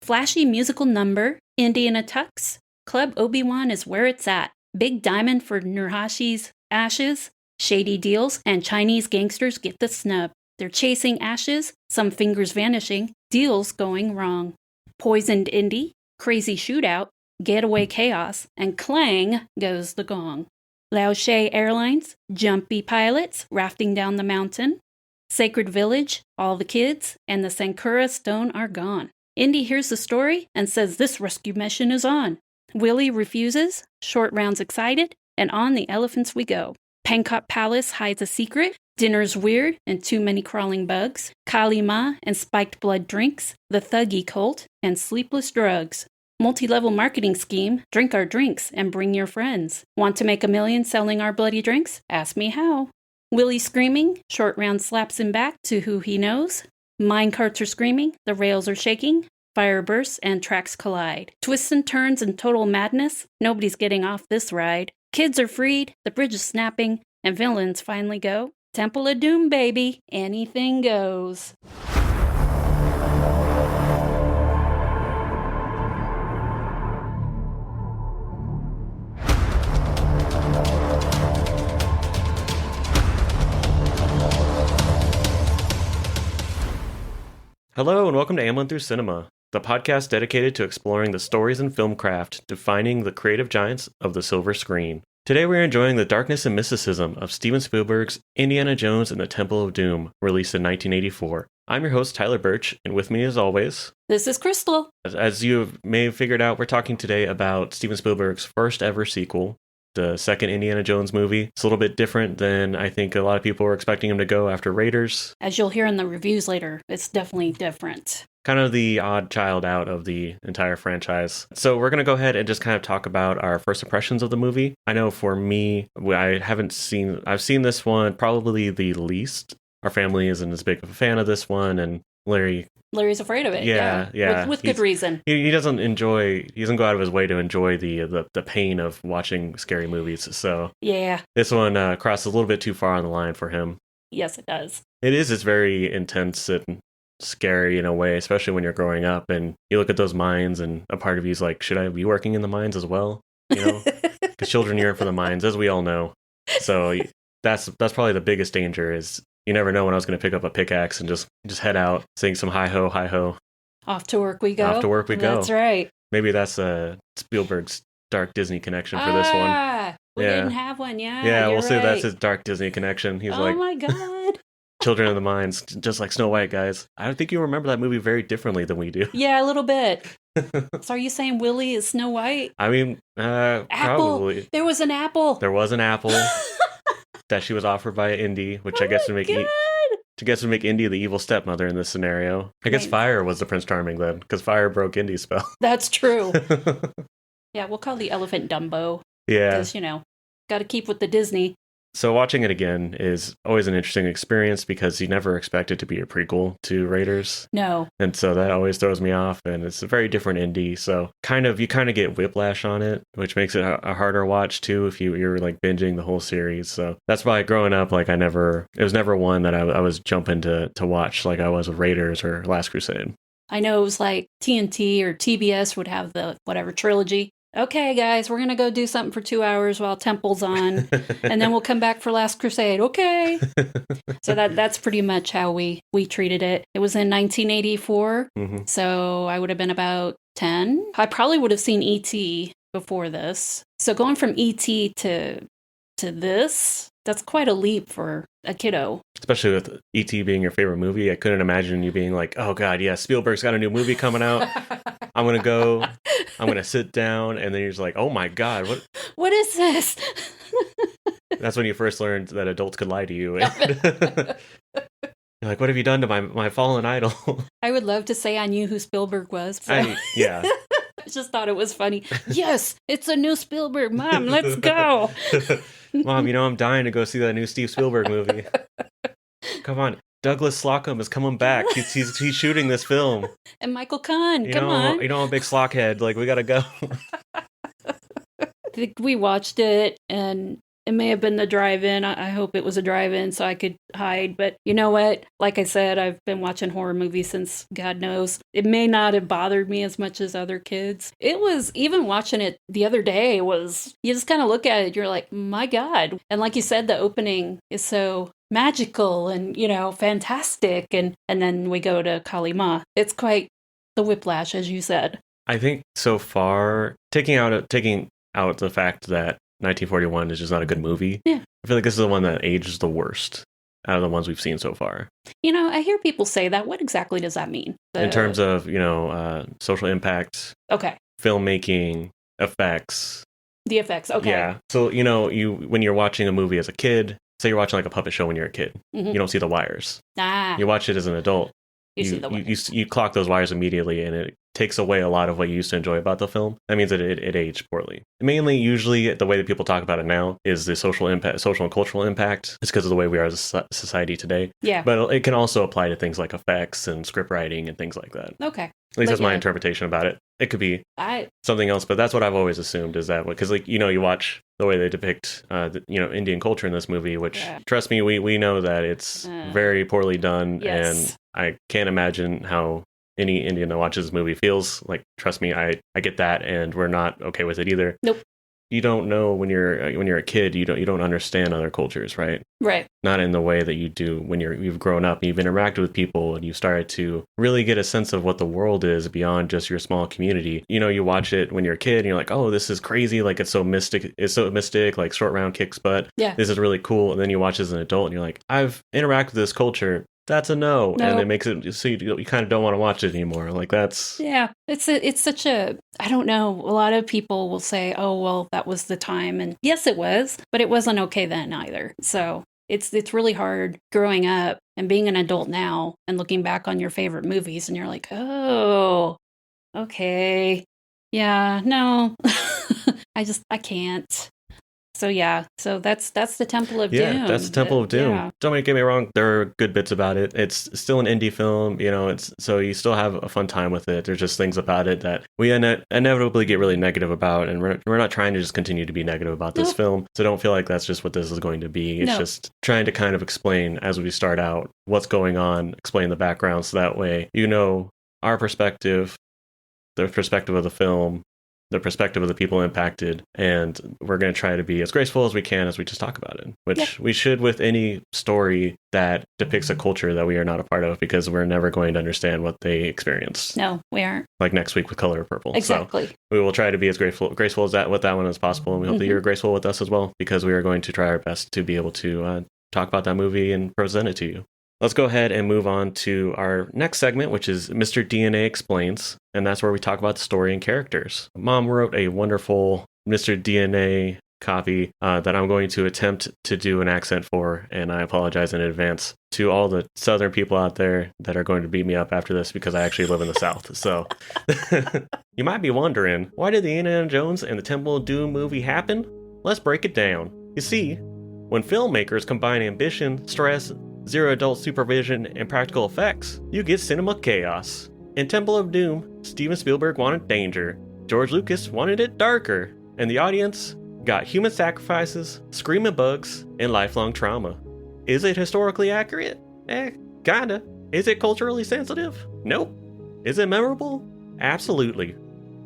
Flashy musical number, Indy in a tux. Club Obi-Wan is where it's at. Big diamond for Nurhashi's ashes. Shady deals, and Chinese gangsters get the snub. They're chasing ashes, some fingers vanishing, deals going wrong. Poisoned Indy, crazy shootout, getaway chaos, and clang goes the gong. Laoshe Airlines, jumpy pilots, rafting down the mountain. Sacred Village, all the kids, and the Sankura stone are gone. Indy hears the story and says this rescue mission is on. Willie refuses, short rounds excited, and on the elephants we go. Pankot Palace hides a secret, dinner's weird and too many crawling bugs, Kali Ma and spiked blood drinks, the Thuggee cult, and sleepless drugs. Multi-level marketing scheme, drink our drinks and bring your friends. Want to make $1 million selling our bloody drinks? Ask me how. Willie screaming, short round slaps him back to who he knows. Minecarts are screaming, the rails are shaking, fire bursts and tracks collide. Twists and turns and total madness, nobody's getting off this ride. Kids are freed, the bridge is snapping, and villains finally go. Temple of Doom, baby, anything goes. Hello and welcome to Amblin' Through Cinema, the podcast dedicated to exploring the stories and film craft defining the creative giants of the silver screen. Today we are enjoying the darkness and mysticism of Steven Spielberg's Indiana Jones and the Temple of Doom, released in 1984. I'm your host, Tyler Birch, and with me as always... This is Crystal. As you may have figured out, we're talking today about Steven Spielberg's first ever sequel, the second Indiana Jones movie. It's a little bit different than I think a lot of people were expecting him to go after Raiders. As you'll hear in the reviews later, it's definitely different. Kind of the odd child out of the entire franchise. So we're going to go ahead and just kind of talk about our first impressions of the movie. I know for me, I've seen this one probably the least. Our family isn't as big of a fan of this one, and Larry's afraid of it. Yeah. With good reason. He doesn't go out of his way to enjoy the pain of watching scary movies. So yeah, this one crosses a little bit too far on the line for him. Yes, it does. It's very intense and scary in a way, especially when you're growing up and you look at those mines and a part of you's like, should I be working in the mines as well? You know, because children yearn for the mines, as we all know. So that's probably the biggest danger is you never know when I was going to pick up a pickaxe and just head out, sing some hi-ho, hi-ho. Off to work we go. Off to work we go. That's right. Maybe that's Spielberg's dark Disney connection for this one. We didn't have one, Yeah, we'll say that's his dark Disney connection. He's oh my God. Children of the Mines, just like Snow White, guys. I don't think you remember that movie very differently than we do. Yeah, a little bit. So are you saying Willie is Snow White? I mean, apple. Probably. There was an apple. There was an apple that she was offered by Indy, which I guess would make Indy the evil stepmother in this scenario. I guess Fire was the Prince Charming then, because Fire broke Indy's spell. That's true. Yeah, we'll call the elephant Dumbo. Yeah. Because, got to keep with the Disney. So watching it again is always an interesting experience because you never expect it to be a prequel to Raiders. No. And so that always throws me off, and it's a very different Indy. So you kind of get whiplash on it, which makes it a harder watch too if you're like binging the whole series. So that's why growing up, like it was never one that I was jumping to watch like I was with Raiders or Last Crusade. I know it was like TNT or TBS would have the whatever trilogy. Okay, guys, we're going to go do something for 2 hours while Temple's on, and then we'll come back for Last Crusade. Okay. So that's pretty much how we treated it. It was in 1984, so I would have been about 10. I probably would have seen E.T. before this. So going from E.T. to this, that's quite a leap for a kiddo. Especially with E.T. being your favorite movie, I couldn't imagine you being like, oh God, yeah, Spielberg's got a new movie coming out. I'm going to sit down, and then you're just like, oh my God, what is this? That's when you first learned that adults could lie to you. You're like, what have you done to my fallen idol? I would love to say I knew who Spielberg was. But... yeah. I just thought it was funny. Yes, it's a new Spielberg. Mom, let's go. Mom, I'm dying to go see that new Steve Spielberg movie. Come on. Douglas Slocum is coming back. He's shooting this film. And Michael Kahn, come on. I'm a big slockhead. Like, we gotta go. I think we watched it, and It may have been the drive-in. I hope it was a drive-in so I could hide. But you know what? Like I said, I've been watching horror movies since God knows. It may not have bothered me as much as other kids. It was, even watching it the other day, was, you just kind of look at it, you're like, my God. And like you said, the opening is so magical and, fantastic. And then we go to Kali Ma. It's quite the whiplash, as you said. I think so far, taking out the fact that 1941 is just not a good movie. Yeah. I feel like this is the one that ages the worst out of the ones we've seen so far. I hear people say that. What exactly does that mean? In terms of, social impact, okay, filmmaking, effects. The effects, okay. Yeah. So, when you're watching a movie as a kid, say you're watching like a puppet show when you're a kid, you don't see the wires. You watch it as an adult. You see the wires. You clock those wires immediately, and it takes away a lot of what you used to enjoy about the film. That means that it aged poorly. Mainly, usually, the way that people talk about it now is the social and cultural impact. It's because of the way we are as a society today. Yeah. But it can also apply to things like effects and script writing and things like that. Okay. At least that's my interpretation about it. It could be something else, but that's what I've always assumed is that, because you watch the way they depict Indian culture in this movie, which trust me, we know that it's very poorly done, and I can't imagine how any Indian that watches this movie feels. Like, trust me, I get that, and we're not okay with it either. Nope. You don't know when you're a kid, you don't understand other cultures, right? Right. Not in the way that you do when you've grown up, and you've interacted with people, and you've started to really get a sense of what the world is beyond just your small community. You watch it when you're a kid, and you're like, oh, this is crazy, like it's so mystic, like Short Round kicks butt. Yeah. This is really cool. And then you watch as an adult, and you're like, I've interacted with this culture. That's a no. And it makes it so you kind of don't want to watch it anymore. Like, that's... Yeah, it's such a... I don't know. A lot of people will say, oh, well, that was the time. And yes, it was, but it wasn't okay then either. So it's really hard growing up and being an adult now and looking back on your favorite movies, and you're like, oh, okay. Yeah, no. I can't. So that's the Temple of Doom. Yeah, that's the Temple of Doom. Yeah. Don't get me wrong, there are good bits about it. It's still an indie film, so you still have a fun time with it. There's just things about it that we inevitably get really negative about, and we're not trying to just continue to be negative about this film. So don't feel like that's just what this is going to be. It's just trying to kind of explain, as we start out, what's going on, explain the background, so that way our perspective, the perspective of the film, the perspective of the people impacted, and we're going to try to be as graceful as we can as we just talk about it, which we should with any story that depicts a culture that we are not a part of, because we're never going to understand what they experience. No, we aren't. Like next week with Color Purple. Exactly. So we will try to be as graceful as with that one as possible, and we hope that you're graceful with us as well, because we are going to try our best to be able to talk about that movie and present it to you. Let's go ahead and move on to our next segment, which is Mr. DNA Explains, and that's where we talk about the story and characters. Mom wrote a wonderful Mr. DNA copy that I'm going to attempt to do an accent for, and I apologize in advance to all the Southern people out there that are going to beat me up after this, because I actually live in the South. So you might be wondering, why did the Indiana Jones and the Temple of Doom movie happen? Let's break it down. You see, when filmmakers combine ambition, stress, zero adult supervision, and practical effects, you get cinema chaos. In Temple of Doom, Steven Spielberg wanted danger, George Lucas wanted it darker, and the audience got human sacrifices, screaming bugs, and lifelong trauma. Is it historically accurate? Kinda. Is it culturally sensitive? Nope. Is it memorable? Absolutely.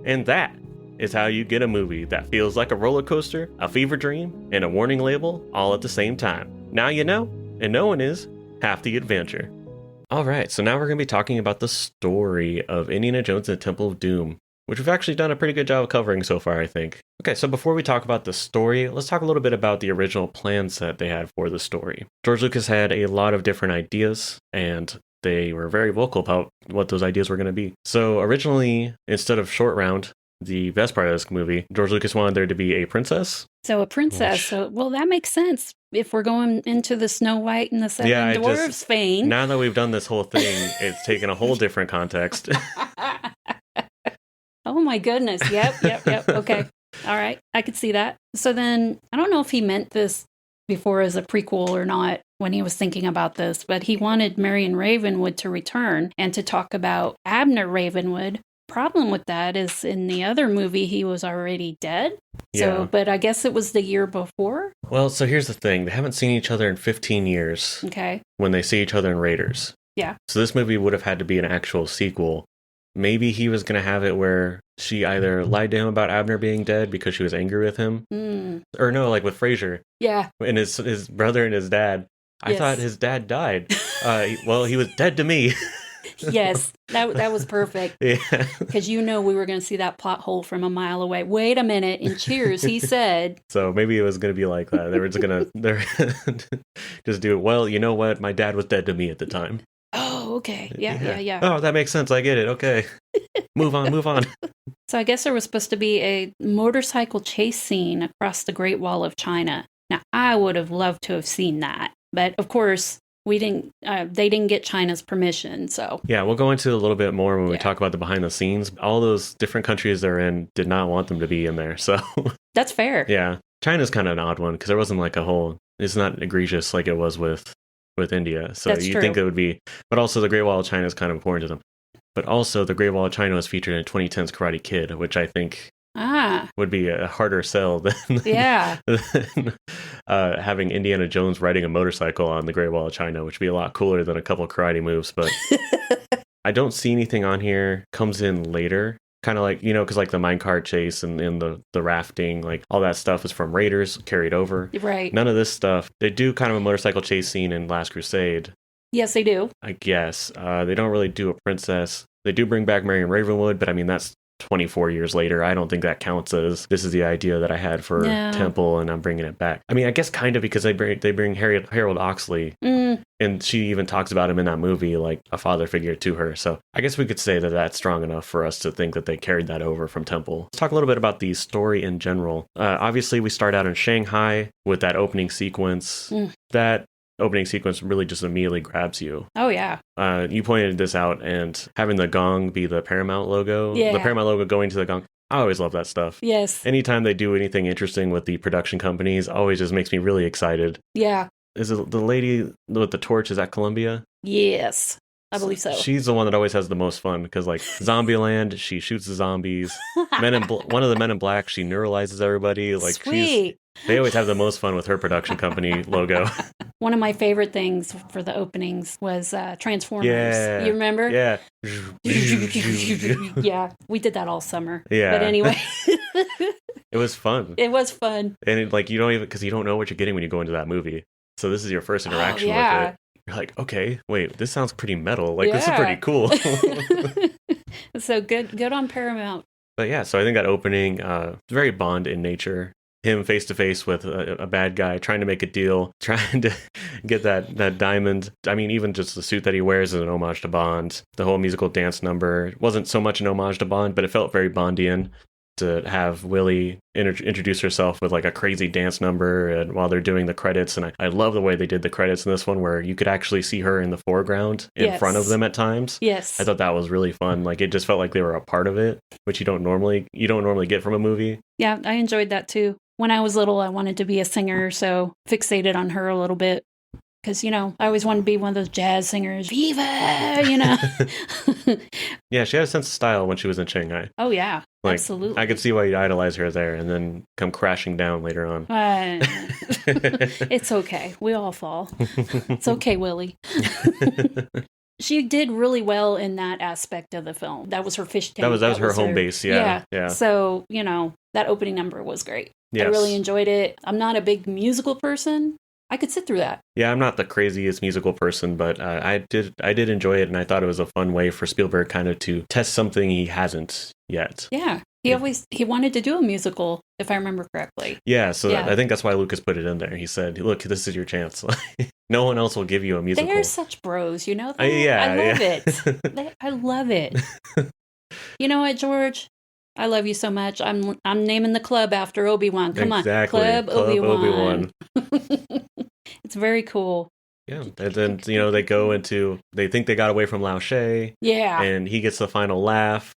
And that is how you get a movie that feels like a roller coaster, a fever dream, and a warning label all at the same time. Now you know. And knowing is half the adventure. Alright, so now we're going to be talking about the story of Indiana Jones and the Temple of Doom, which we've actually done a pretty good job of covering so far, I think. Okay, so before we talk about the story, let's talk a little bit about the original plans that they had for the story. George Lucas had a lot of different ideas, and they were very vocal about what those ideas were going to be. So originally, instead of Short Round, the best part of this movie, George Lucas wanted there to be a princess. So a princess. So, well, that makes sense if we're going into the Snow White and the Seven Dwarfs vein. Now that we've done this whole thing, it's taken a whole different context. Oh my goodness. Yep. Okay. All right. I could see that. So then, I don't know if he meant this before as a prequel or not when he was thinking about this, but he wanted Marion Ravenwood to return and to talk about Abner Ravenwood, problem with that is in the other movie, he was already dead. So, Yeah. but I guess it was the year before. Well, so here's the thing. They haven't seen each other in 15 years Okay. when they see each other in Raiders. Yeah. So this movie would have had to be an actual sequel. Maybe he was going to have it where she either lied to him about Abner being dead because she was angry with him. Or no, like with Frasier. Yeah. And his brother and his dad. I thought his dad died. Well, he was dead to me. Yes, that was perfect. Yeah. Because we were going to see that plot hole from a mile away. Wait a minute. In Cheers, he said. So maybe it was going to be like that. They were just going to just do it. Well, you know what? My dad was dead to me at the time. Oh, okay. Yeah. Oh, that makes sense. I get it. Okay. Move on. So I guess there was supposed to be a motorcycle chase scene across the Great Wall of China. Now, I would have loved to have seen that. But of course, they didn't get China's permission, so. Yeah, we'll go into a little bit more when we talk about the behind the scenes. All those different countries they're in did not want them to be in there, so. That's fair. Yeah. China's kind of an odd one because there wasn't like it's not egregious like it was with India. So That's you true. think it would be, but also the Great Wall of China is kind of important to them. But also the Great Wall of China was featured in 2010's Karate Kid, which I think would be a harder sell than, than having Indiana Jones riding a motorcycle on the Great Wall of China, which would be a lot cooler than a couple karate moves. But I don't see anything on here comes in later. Kind of like, because like the minecart chase and the rafting, like all that stuff is from Raiders carried over. Right. None of this stuff. They do kind of a motorcycle chase scene in Last Crusade. Yes, they do. I guess. They don't really do a princess. They do bring back Marion Ravenwood, but I mean, that's 24 years later. I don't think that counts as this is the idea that I had for Temple and I'm bringing it back. I mean, I guess kind of because they bring Harold Oxley and she even talks about him in that movie like a father figure to her. So I guess we could say that that's strong enough for us to think that they carried that over from Temple. Let's talk a little bit about the story in general. Obviously, we start out in Shanghai with that opening sequence. That opening sequence really just immediately grabs you. Oh, yeah. You pointed this out, and having the gong be the Paramount logo, the Paramount logo going to the gong, I always love that stuff. Yes. Anytime they do anything interesting with the production companies, always just makes me really excited. Yeah. Is it the lady with the torch, is that Columbia? Yes. I believe so. She's the one that always has the most fun because, like, Zombieland, she shoots the zombies. One of the Men in Black, she neuralizes everybody. Like, Sweet. They always have the most fun with her production company logo. One of my favorite things for the openings was Transformers. Yeah. You remember? Yeah. Yeah. We did that all summer. Yeah. But anyway. It was fun. It was fun. And you don't even, because you don't know what you're getting when you go into that movie. So this is your first interaction with it. You're like, okay, wait, this sounds pretty metal. Like, this is pretty cool. So good on Paramount. But yeah, so I think that opening, very Bond in nature. Him face to face with a bad guy, trying to make a deal, trying to get that diamond. I mean, even just the suit that he wears is an homage to Bond. The whole musical dance number wasn't so much an homage to Bond, but it felt very Bondian to have Willie introduce herself with like a crazy dance number and while they're doing the credits. And I love the way they did the credits in this one where you could actually see her in the foreground in front of them at times. Yes. I thought that was really fun. Like it just felt like they were a part of it, which you don't normally get from a movie. Yeah, I enjoyed that too. When I was little, I wanted to be a singer, so fixated on her a little bit. Because, I always wanted to be one of those jazz singers. Viva! Yeah, she had a sense of style when she was in Shanghai. Oh, yeah. Like, absolutely. I could see why you'd idolize her there and then come crashing down later on. It's okay. We all fall. It's okay, Willie. She did really well in that aspect of the film. That was her fish tank. That was her home base, yeah. So, that opening number was great. Yes. I really enjoyed it. I'm not a big musical person. I could sit through that. Yeah, I'm not the craziest musical person, but I did enjoy it, and I thought it was a fun way for Spielberg kind of to test something he hasn't yet. Yeah. He wanted to do a musical, if I remember correctly. Yeah, so I think that's why Lucas put it in there. He said, look, this is your chance. No one else will give you a musical. They're such bros, you know that? I love it. I love it. You know what, George? I love you so much. I'm naming the club after Obi-Wan. Come on. Club Obi-Wan. It's very cool. Yeah. And then, they think they got away from Lao She. Yeah. And he gets the final laugh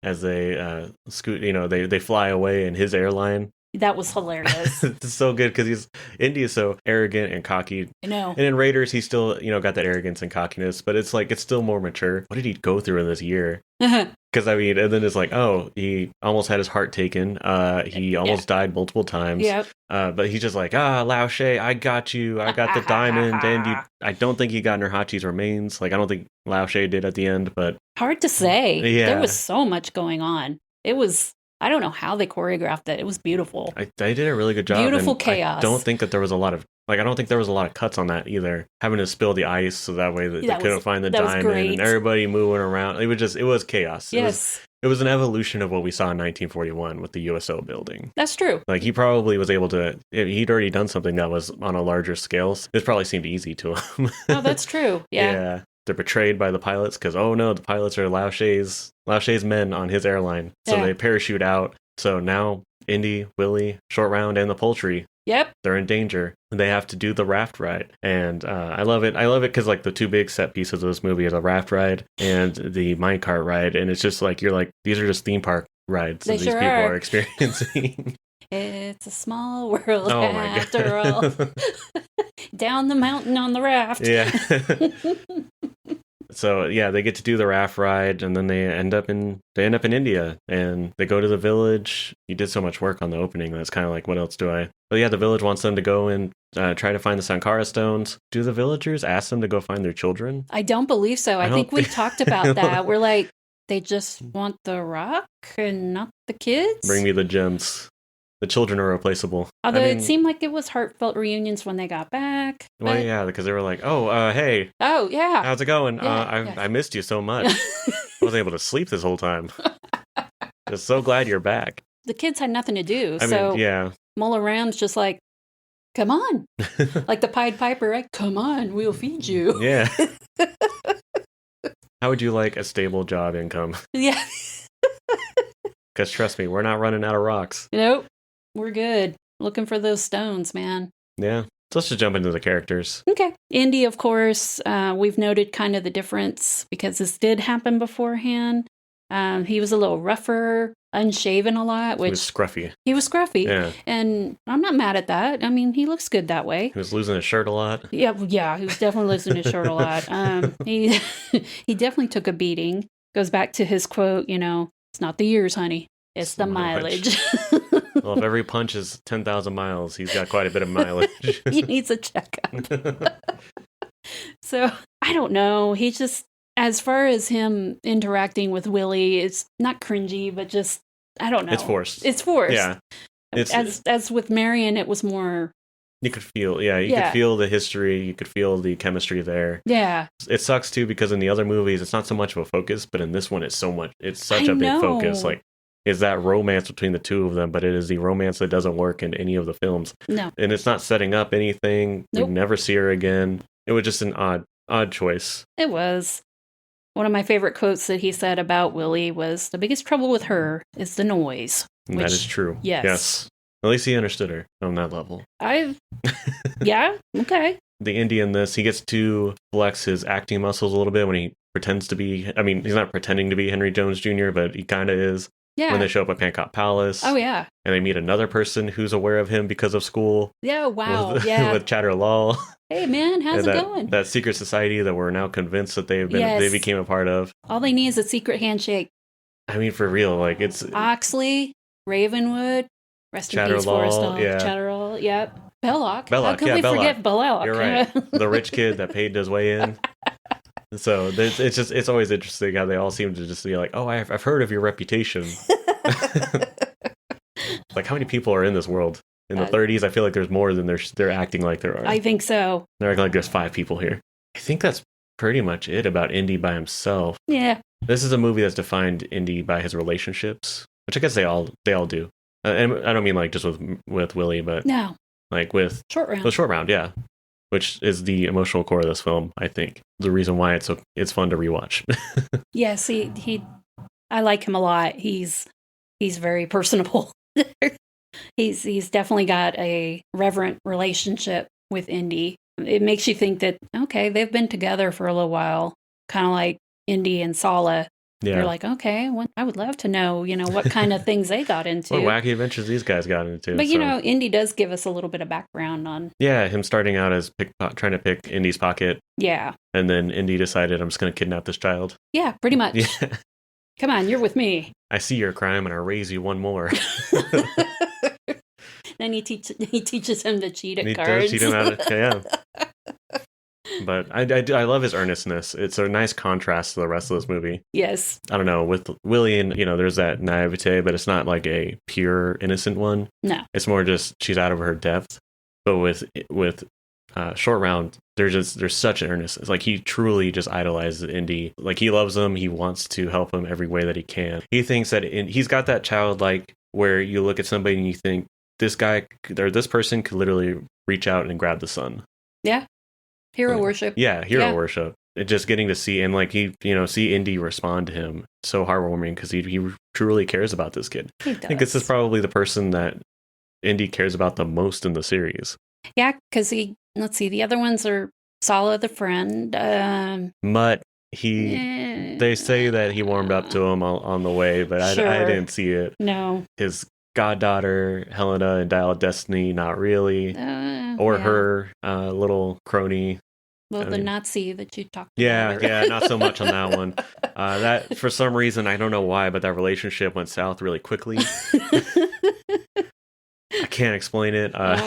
as they they fly away in his airline. That was hilarious. It's so good because Indy is so arrogant and cocky. I know. And in Raiders, he's still, got that arrogance and cockiness, but it's like, it's still more mature. What did he go through in this year? Because, I mean, and then it's like, oh, he almost had his heart taken. He almost died multiple times. Yep. But he's just like, Lao She, I got you. I got the diamond. And I don't think he got Nurhachi's remains. Like, I don't think Lao She did at the end, but... Hard to say. Yeah. There was so much going on. It was... I don't know how they choreographed it. It was beautiful. They did a really good job. Beautiful chaos. I don't think that there was a lot of cuts on that either. Having to spill the ice so that way they couldn't find the diamond and everybody moving around. It was chaos. Yes. It was an evolution of what we saw in 1941 with the USO building. That's true. Like, he probably was able to, he'd already done something that was on a larger scale. It probably seemed easy to him. Oh, that's true. Yeah. They're betrayed by the pilots because, oh no, the pilots are Lao She's men on his airline. So they parachute out. So now Indy, Willie, Short Round, and the poultry, they're in danger. They have to do the raft ride. And I love it. I love it because, like, the two big set pieces of this movie are the raft ride and the minecart ride. And it's just like, you're like, these are just theme park rides that these people are experiencing. It's a small world after all. Down the mountain on the raft. Yeah. So they get to do the raft ride, and then they end up in India, and they go to the village. You did so much work on the opening. That's kind of like, what else do I? But yeah, the village wants them to go and try to find the Sankara stones. Do the villagers ask them to go find their children? I don't believe so. I think we talked about that. We're like, they just want the rock and not the kids? Bring me the gems. The children are replaceable. Although it seemed like it was heartfelt reunions when they got back. Well, yeah, because they were like, hey. Oh, yeah. How's it going? I missed you so much. I wasn't able to sleep this whole time. Just so glad you're back. The kids had nothing to do. I mean, Mullah Ram's just like, come on. Like the Pied Piper, right? Come on, we'll feed you. Yeah. How would you like a stable job income? Yeah. Because trust me, we're not running out of rocks. Nope. We're good. Looking for those stones, man. Yeah. So let's just jump into the characters. Okay. Indy, of course, we've noted kind of the difference because this did happen beforehand. He was a little rougher, unshaven a lot. Which He was scruffy. Yeah. And I'm not mad at that. I mean, he looks good that way. He was losing his shirt a lot. Yeah, he was definitely losing his shirt a lot. He definitely took a beating. Goes back to his quote, it's not the years, honey. It's the mileage. Well, if every punch is 10,000 miles, he's got quite a bit of mileage. He needs a checkup. So, I don't know. He's just, as far as him interacting with Willie, it's not cringy, but just, I don't know. It's forced. Yeah. As with Marion, it was more... You could feel, could feel the history. You could feel the chemistry there. Yeah. It sucks, too, because in the other movies, it's not so much of a focus, but in this one, it's such a big focus. Like, is that romance between the two of them, but it is the romance that doesn't work in any of the films. No. And it's not setting up anything. Nope. We never see her again. It was just an odd choice. It was. One of my favorite quotes that he said about Willie was, the biggest trouble with her is the noise. That is true. Yes. At least he understood her on that level. Yeah, okay. The Indian, he gets to flex his acting muscles a little bit when he pretends to be, I mean, he's not pretending to be Henry Jones Jr., but he kind of is. Yeah. When they show up at Pancop Palace. Oh, yeah. And they meet another person who's aware of him because of school. Yeah, wow. With Chatter Lal. Hey, man, how's it going? That secret society that we're now convinced that they became a part of. All they need is a secret handshake. I mean, for real, like, it's... Oxley, Ravenwood, rest in peace, Forrestal, Chatterall, yep. Belloc. How could we forget Belloc? You're right. The rich kid that paid his way in. So it's always interesting how they all seem to just be like, oh, I've heard of your reputation. Like, how many people are in this world? In the 30s, I feel like there's more than they're acting like there are. I think so. They're acting like there's 5 people here. I think that's pretty much it about Indy by himself. Yeah. This is a movie that's defined Indy by his relationships, which I guess they all do. And I don't mean like just with Willie, but no, like with Short Round. The Short Round, yeah. Which is the emotional core of this film, I think. The reason why it's fun to rewatch. Yes, I like him a lot. He's very personable. He's definitely got a reverent relationship with Indy. It makes you think that, okay, they've been together for a little while, kind of like Indy and Sala. Yeah. You're like, okay, I would love to know, what kind of things they got into. What wacky adventures these guys got into. But, Indy does give us a little bit of background on... Yeah, him starting out as trying to pick Indy's pocket. Yeah. And then Indy decided, I'm just going to kidnap this child. Yeah, pretty much. Yeah. Come on, you're with me. I see your crime and I'll raise you one more. Then he teaches him to cheat at cards. Does cheat him out of, yeah. But I love his earnestness. It's a nice contrast to the rest of this movie. Yes. I don't know, with Willie and, there's that naivete, but it's not like a pure innocent one. No. It's more just she's out of her depth. But with Short Round, there's such an earnestness. It's like he truly just idolizes Indy. Like he loves him. He wants to help him every way that he can. He thinks that he's got that childlike where you look at somebody and you think this guy or this person could literally reach out and grab the sun. Yeah. Hero worship. Yeah, hero worship. It just getting to see and like he, see Indy respond to him so heartwarming because he truly cares about this kid. He does. I think this is probably the person that Indy cares about the most in the series. Yeah, because let's see, the other ones are Sala the friend. Mutt, they say that he warmed up to him on the way, but I didn't see it. No. His goddaughter, Helena, in Dial of Destiny, not really. Or her little crony. Well, the Nazi that you talked about. Yeah, not so much on that one. That, for some reason, I don't know why, but that relationship went south really quickly. I can't explain it. But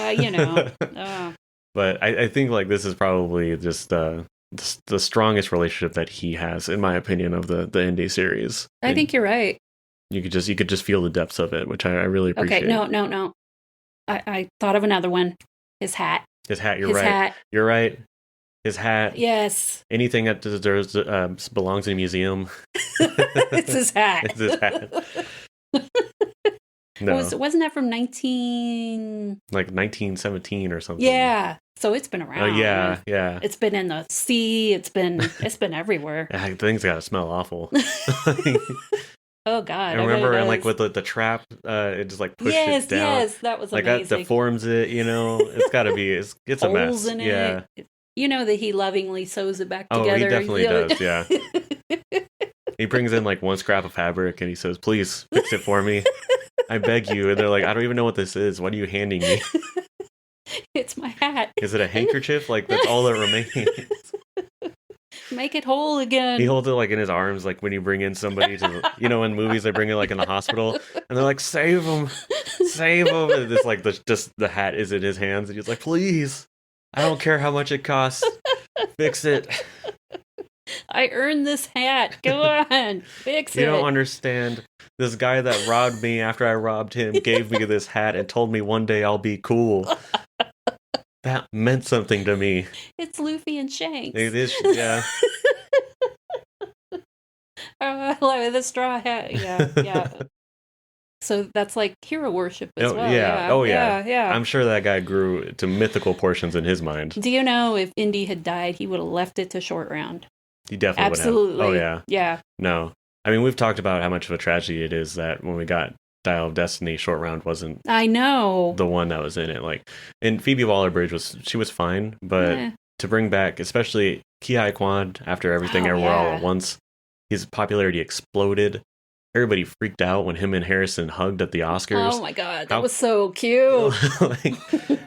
I think like this is probably just the strongest relationship that he has, in my opinion, of the Indy series. I think you're right. You could just feel the depths of it, which I really appreciate. Okay, no. I thought of another one. His hat. You're right. Hat. You're right. His hat. Yes. Anything that deserves belongs in a museum. It's his hat. It's his hat. No. Wasn't that from 1917 or something? Yeah. So it's been around. Oh yeah. It's been in the sea. It's been everywhere. Things gotta smell awful. Oh God! I remember, and like with the trap, it just like pushed it down. Yes, that was amazing. Like that deforms it. It's got to be. It's a mess. In yeah. It. That he lovingly sews it back together. Oh, he definitely does. Yeah. He brings in like one scrap of fabric and he says, "Please fix it for me. I beg you." And they're like, "I don't even know what this is. What are you handing me?" It's my hat. Is it a handkerchief? Like that's all that remains. Make it whole again. He holds it like in his arms, like when you bring in somebody to, in movies they bring it like in the hospital, and they're like, "Save him, save him!" And it's like the hat is in his hands, and he's like, "Please, I don't care how much it costs, fix it." I earned this hat. Go on, fix it. You don't understand. This guy that robbed me after I robbed him gave me this hat and told me one day I'll be cool. That meant something to me. It's Luffy and Shanks. It is, yeah. I love the straw hat. Yeah. So that's like hero worship as well. Yeah. Oh, yeah. Yeah. I'm sure that guy grew to mythical portions in his mind. Do you know if Indy had died, he would have left it to Short Round? He definitely Absolutely. would have. Oh, yeah. Yeah. No. I mean, we've talked about how much of a tragedy it is that when we got Dial of Destiny, Short Round wasn't I know the one that was in it. Like, and Phoebe Waller-Bridge was fine, but to bring back, especially Ki-Hai Kwan after Everything Everywhere All at Once, his popularity exploded. Everybody freaked out when him and Harrison hugged at the Oscars. Oh my God, that was so cute. Like,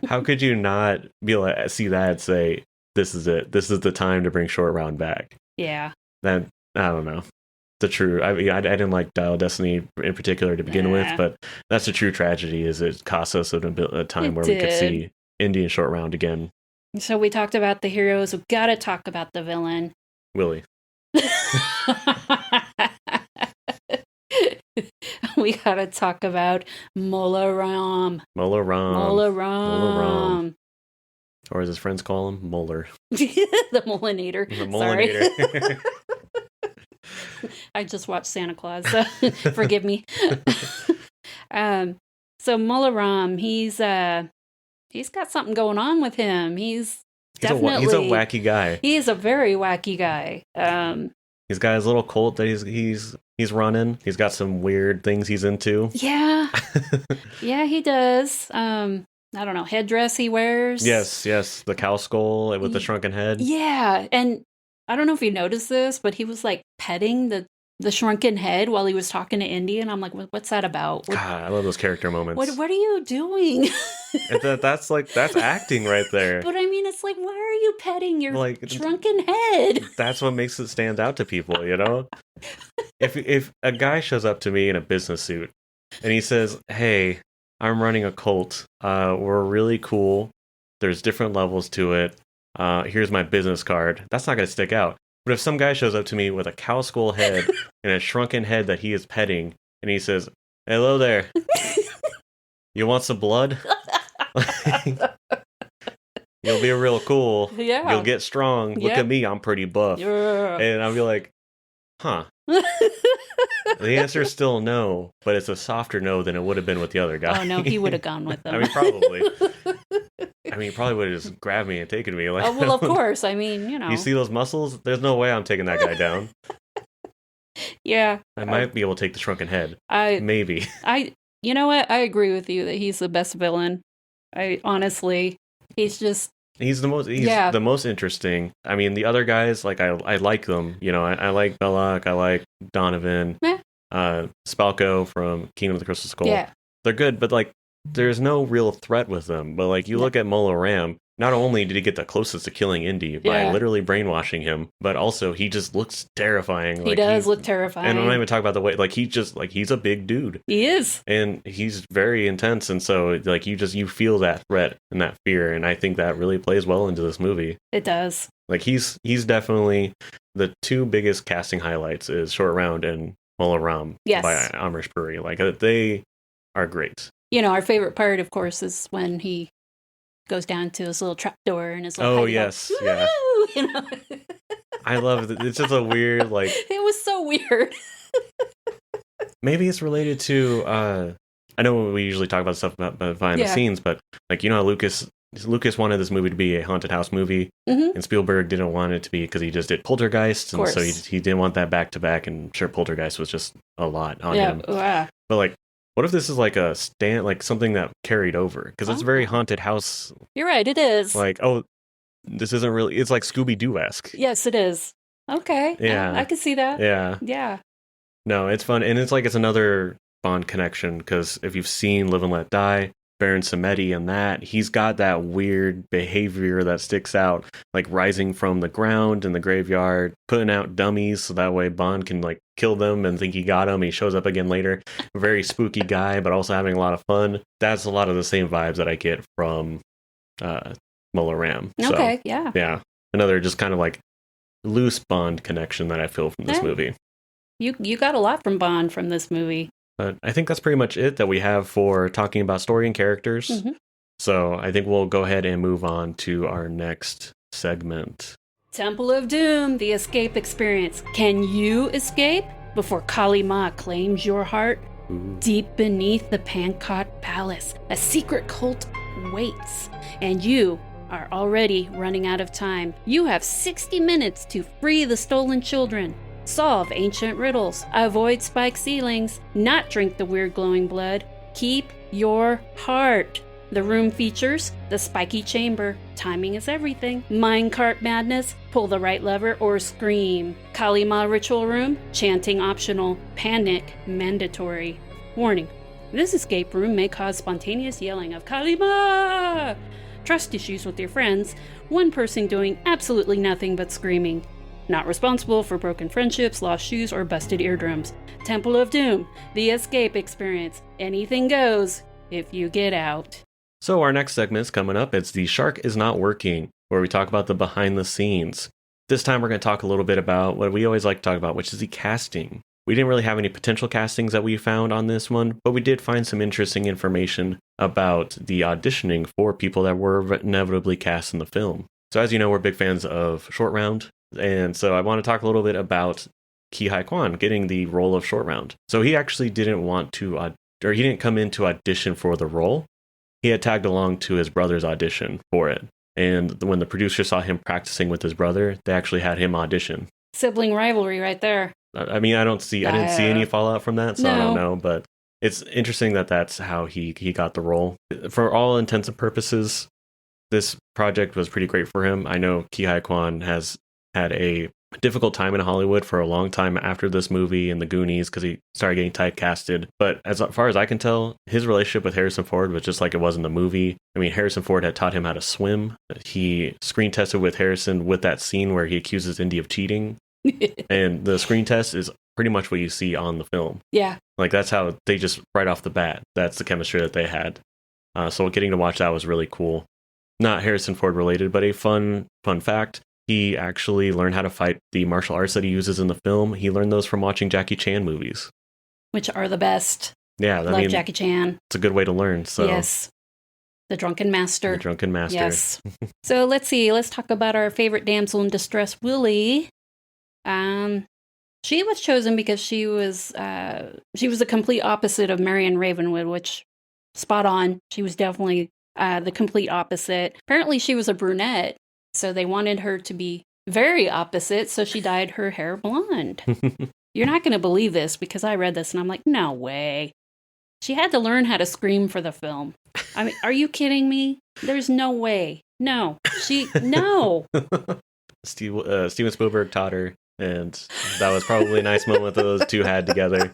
how could you not be able to see that and say, "This is it. This is the time to bring Short Round back"? Yeah. That, I don't know. The true, I didn't like Dial of Destiny in particular to begin with, but that's the true tragedy. Is it cost us a time where we could see Indy and Short Round again. So we talked about the heroes. We've got to talk about the villain, Willie. We got to talk about Mola Ram. Or as his friends call him, Molar. The Molinator. The Molinator. Sorry. I just watched Santa Claus, so forgive me. So Mola Ram, he's got something going on with him. He's definitely he's a wacky guy. He is a very wacky guy. He's got his little cult that he's running. He's got some weird things he's into. Yeah. Yeah, he does. I don't know, headdress he wears. Yes, the cow skull with the shrunken head. Yeah, and I don't know if you noticed this, but he was like petting the the shrunken head while he was talking to Indy, and I'm like, what's that about? God, I love those character moments. What are you doing? That's acting right there. But I mean, it's like, why are you petting your shrunken head? That's what makes it stand out to people, you know? If a guy shows up to me in a business suit and he says, "Hey, I'm running a cult. We're really cool. There's different levels to it. Here's my business card." That's not going to stick out. But if some guy shows up to me with a cow skull head and a shrunken head that he is petting, and he says, "Hello there. You want some blood? You'll be real cool. Yeah. You'll get strong. Look at me. I'm pretty buff." Yeah. And I'll be like, huh. The answer is still no, but it's a softer no than it would have been with the other guy. Oh, no, he would have gone with them. I mean, probably. He probably would have just grabbed me and taken me. Like, well, of course. I mean, you know. You see those muscles? There's no way I'm taking that guy down. Yeah. I might be able to take the shrunken head. Maybe. You know what? I agree with you that he's the best villain. Honestly, he's just... He's the most interesting. I mean, the other guys, like, I like them. You know, I like Belloc, I like Donovan, Spalko from Kingdom of the Crystal Skull. Yeah. They're good, but, like, there's no real threat with them. But, like, you look at Molo Ram, not only did he get the closest to killing Indy by literally brainwashing him, but also he just looks terrifying. He does look terrifying. And I'm not even talking about the way, like, he's a big dude. He is. And he's very intense. And so, like, you feel that threat and that fear. And I think that really plays well into this movie. It does. Like, he's definitely the two biggest casting highlights is Short Round and Molo Ram by Amrish Puri. Like, they are great. You know, our favorite part, of course, is when he goes down to his little trapdoor and his little yeah. You know? I love it. It's just a weird, like... It was so weird. Maybe it's related to... I know we usually talk about stuff about behind the scenes, but, like, you know, Lucas wanted this movie to be a haunted house movie, and Spielberg didn't want it to be because he just did Poltergeist, and so he didn't want that back-to-back, and sure, Poltergeist was just a lot on him. But, like, what if this is like something that carried over? Because it's very haunted house. You're right, it is. Like, this isn't really, it's like Scooby-Doo-esque. Yes, it is. Okay. Yeah. I could see that. Yeah. Yeah. No, it's fun. And it's another Bond connection, because if you've seen Live and Let Die, Baron Samedi and that, he's got that weird behavior that sticks out, like rising from the ground in the graveyard, putting out dummies so that way Bond can, like, kill them and think he got him. He shows up again later. Very spooky guy, but also having a lot of fun. That's a lot of the same vibes that I get from Molo Ram. Okay, yeah. Yeah. Another just kind of like loose Bond connection that I feel from this movie. You got a lot from Bond from this movie. But I think that's pretty much it that we have for talking about story and characters. Mm-hmm. So I think we'll go ahead and move on to our next segment. Temple of Doom, the escape experience. Can you escape before Kali Ma claims your heart? Ooh. Deep beneath the Pankot Palace, a secret cult waits, and you are already running out of time. You have 60 minutes to free the stolen children, solve ancient riddles, avoid spiked ceilings, not drink the weird glowing blood, keep your heart. The room features the spiky chamber, timing is everything, minecart madness, pull the right lever or scream, Kali Ma ritual room, chanting optional, panic mandatory. Warning, this escape room may cause spontaneous yelling of Kali Ma! Trust issues with your friends, one person doing absolutely nothing but screaming. Not responsible for broken friendships, lost shoes, or busted eardrums. Temple of Doom, the escape experience. Anything goes if you get out. So our next segment is coming up. It's The Shark Is Not Working, where we talk about the behind the scenes. This time we're going to talk a little bit about what we always like to talk about, which is the casting. We didn't really have any potential castings that we found on this one, but we did find some interesting information about the auditioning for people that were inevitably cast in the film. So as you know, we're big fans of Short Round. And so I want to talk a little bit about Ki Hai Kwan getting the role of Short Round. So he actually didn't want to, he didn't come in to audition for the role. He had tagged along to his brother's audition for it. And when the producer saw him practicing with his brother, they actually had him audition. Sibling rivalry right there. I mean, I didn't see any fallout from that, so I don't know. But it's interesting that that's how he got the role. For all intents and purposes, this project was pretty great for him. I know Ki Hai Kwan has had a difficult time in Hollywood for a long time after this movie and the Goonies because he started getting typecasted. But as far as I can tell, his relationship with Harrison Ford was just like it was in the movie. I mean, Harrison Ford had taught him how to swim. He screen tested with Harrison with that scene where he accuses Indy of cheating. And the screen test is pretty much what you see on the film. Yeah. Like, that's how they just, right off the bat, that's the chemistry that they had. So getting to watch that was really cool. Not Harrison Ford related, but a fun fact. He actually learned how to fight the martial arts that he uses in the film. He learned those from watching Jackie Chan movies. Which are the best. Yeah. Love Jackie Chan. It's a good way to learn. So. Yes. The Drunken Master. The Drunken Master. Yes. So let's see. Let's talk about our favorite damsel in distress, Willie. She was chosen because she was the complete opposite of Marion Ravenwood, which, spot on. She was definitely the complete opposite. Apparently she was a brunette, so they wanted her to be very opposite, so she dyed her hair blonde. You're not going to believe this because I read this and I'm like, no way. She had to learn how to scream for the film. I mean, are you kidding me? There's no way. No. No. Steven Spielberg taught her, and that was probably a nice moment that those two had together.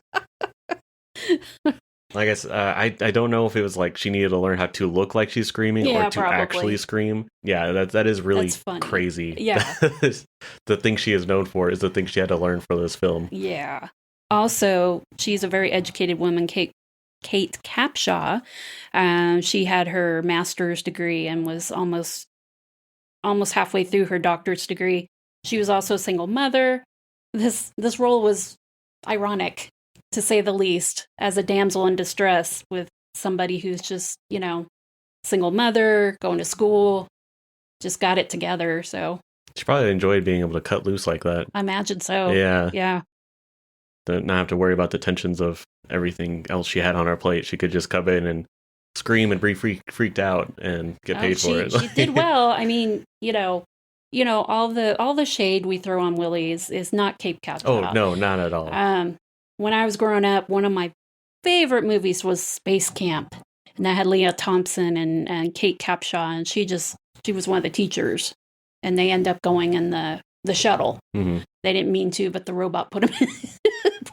Like I said, I don't know if it was like she needed to learn how to look like she's screaming or to probably. actually scream. Yeah, that is really crazy. Yeah. The thing she is known for is the thing she had to learn for this film. Yeah. Also, she's a very educated woman, Kate Capshaw. She had her master's degree and was almost halfway through her doctorate degree. She was also a single mother. This role was ironic, to say the least, as a damsel in distress with somebody who's just, single mother, going to school, just got it together. So she probably enjoyed being able to cut loose like that. I imagine so. Yeah. Yeah. To not have to worry about the tensions of everything else she had on her plate. She could just come in and scream and be freaked out and get paid for it. She did well. I mean, all the shade we throw on Willie is not Cape Cod. Oh no, not at all. When I was growing up, one of my favorite movies was Space Camp, and that had Leah Thompson and Kate Capshaw, and she was one of the teachers, and they end up going in the shuttle. Mm-hmm. They didn't mean to, but the robot put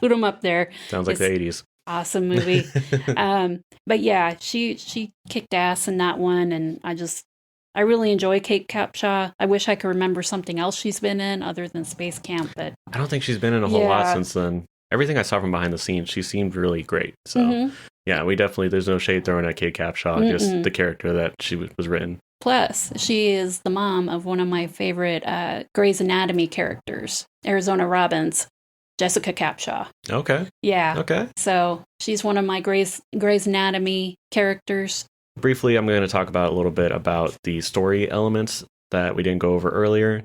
them up there. Sounds like the 80s. Awesome movie. But yeah, she kicked ass in that one, and I really enjoy Kate Capshaw. I wish I could remember something else she's been in other than Space Camp, but I don't think she's been in a whole lot since then. Everything I saw from behind the scenes, she seemed really great. So yeah, there's no shade thrown at Kate Capshaw, just the character that she was written. Plus, she is the mom of one of my favorite Grey's Anatomy characters, Arizona Robbins, Jessica Capshaw. Okay. Yeah. Okay. So she's one of my Grey's Anatomy characters. Briefly, I'm going to talk about a little bit about the story elements that we didn't go over earlier,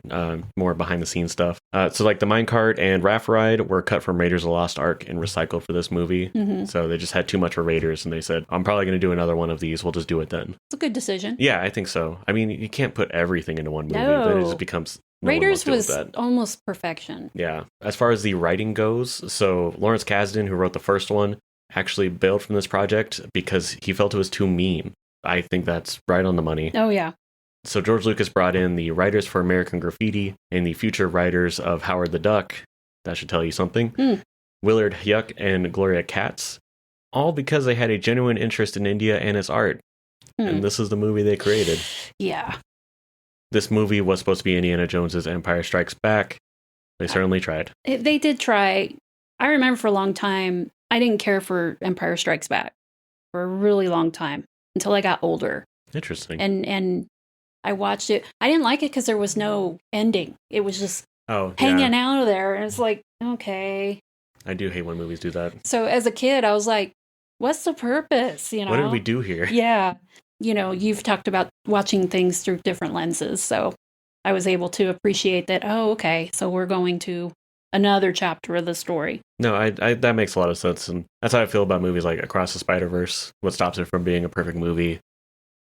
more behind the scenes stuff. So like the minecart and raft ride were cut from Raiders of the Lost Ark and recycled for this movie. Mm-hmm. So they just had too much for Raiders, and they said, I'm probably going to do another one of these. We'll just do it then. It's a good decision. Yeah, I think so. I mean, you can't put everything into one movie. No. Then it just becomes... Raiders was almost perfection. Yeah. As far as the writing goes, so Lawrence Kasdan, who wrote the first one, actually bailed from this project because he felt it was too mean. I think that's right on the money. Oh, yeah. So George Lucas brought in the writers for American Graffiti and the future writers of Howard the Duck. That should tell you something. Willard Huyck and Gloria Katz, all because they had a genuine interest in India and its art. And this is the movie they created. Yeah. This movie was supposed to be Indiana Jones's Empire Strikes Back. They certainly tried. They did try. I remember for a long time, I didn't care for Empire Strikes Back for a really long time until I got older. Interesting. And I watched it. I didn't like it because there was no ending. It was just hanging out of there. And it's like, okay. I do hate when movies do that. So as a kid, I was like, what's the purpose? What did we do here? Yeah. You've talked about watching things through different lenses. So I was able to appreciate that. Oh, okay. So we're going to another chapter of the story. No, I that makes a lot of sense. And that's how I feel about movies like Across the Spider-Verse. What stops it from being a perfect movie?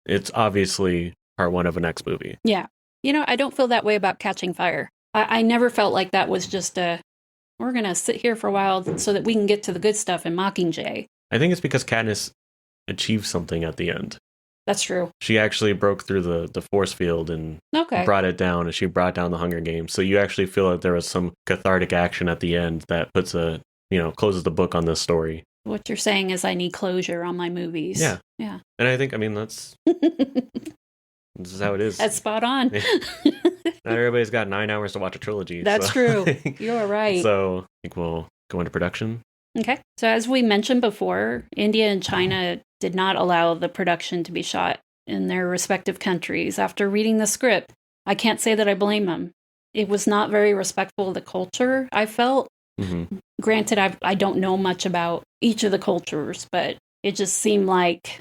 It's obviously part one of a next movie. Yeah. I don't feel that way about Catching Fire. I never felt like that was just we're going to sit here for a while so that we can get to the good stuff in Mockingjay. I think it's because Katniss achieved something at the end. That's true. She actually broke through the force field and brought it down, and she brought down the Hunger Games. So you actually feel that there was some cathartic action at the end that puts closes the book on this story. What you're saying is I need closure on my movies. Yeah. Yeah. And I think, that's this is how it is. That's spot on. Not everybody's got 9 hours to watch a trilogy. That's true. You're right. So I think we'll go into production. Okay. So as we mentioned before, India and China did not allow the production to be shot in their respective countries. After reading the script, I can't say that I blame them. It was not very respectful of the culture, I felt. Mm-hmm. Granted, I don't know much about each of the cultures, but it just seemed like,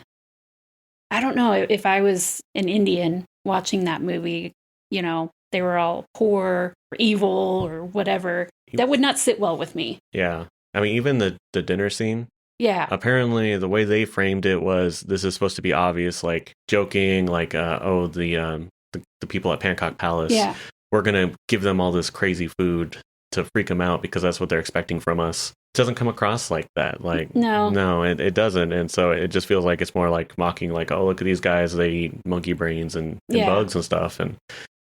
I don't know, if I was an Indian watching that movie, they were all poor or evil or whatever, that would not sit well with me. Yeah. I mean, even the dinner scene. Yeah. Apparently, the way they framed it was this is supposed to be obvious, like joking, like, the people at Pancake Palace. Yeah. We're going to give them all this crazy food to freak them out because that's what they're expecting from us. It doesn't come across like that. Like, no, it doesn't. And so it just feels like it's more like mocking, like, oh, look at these guys. They eat monkey brains and bugs and stuff. And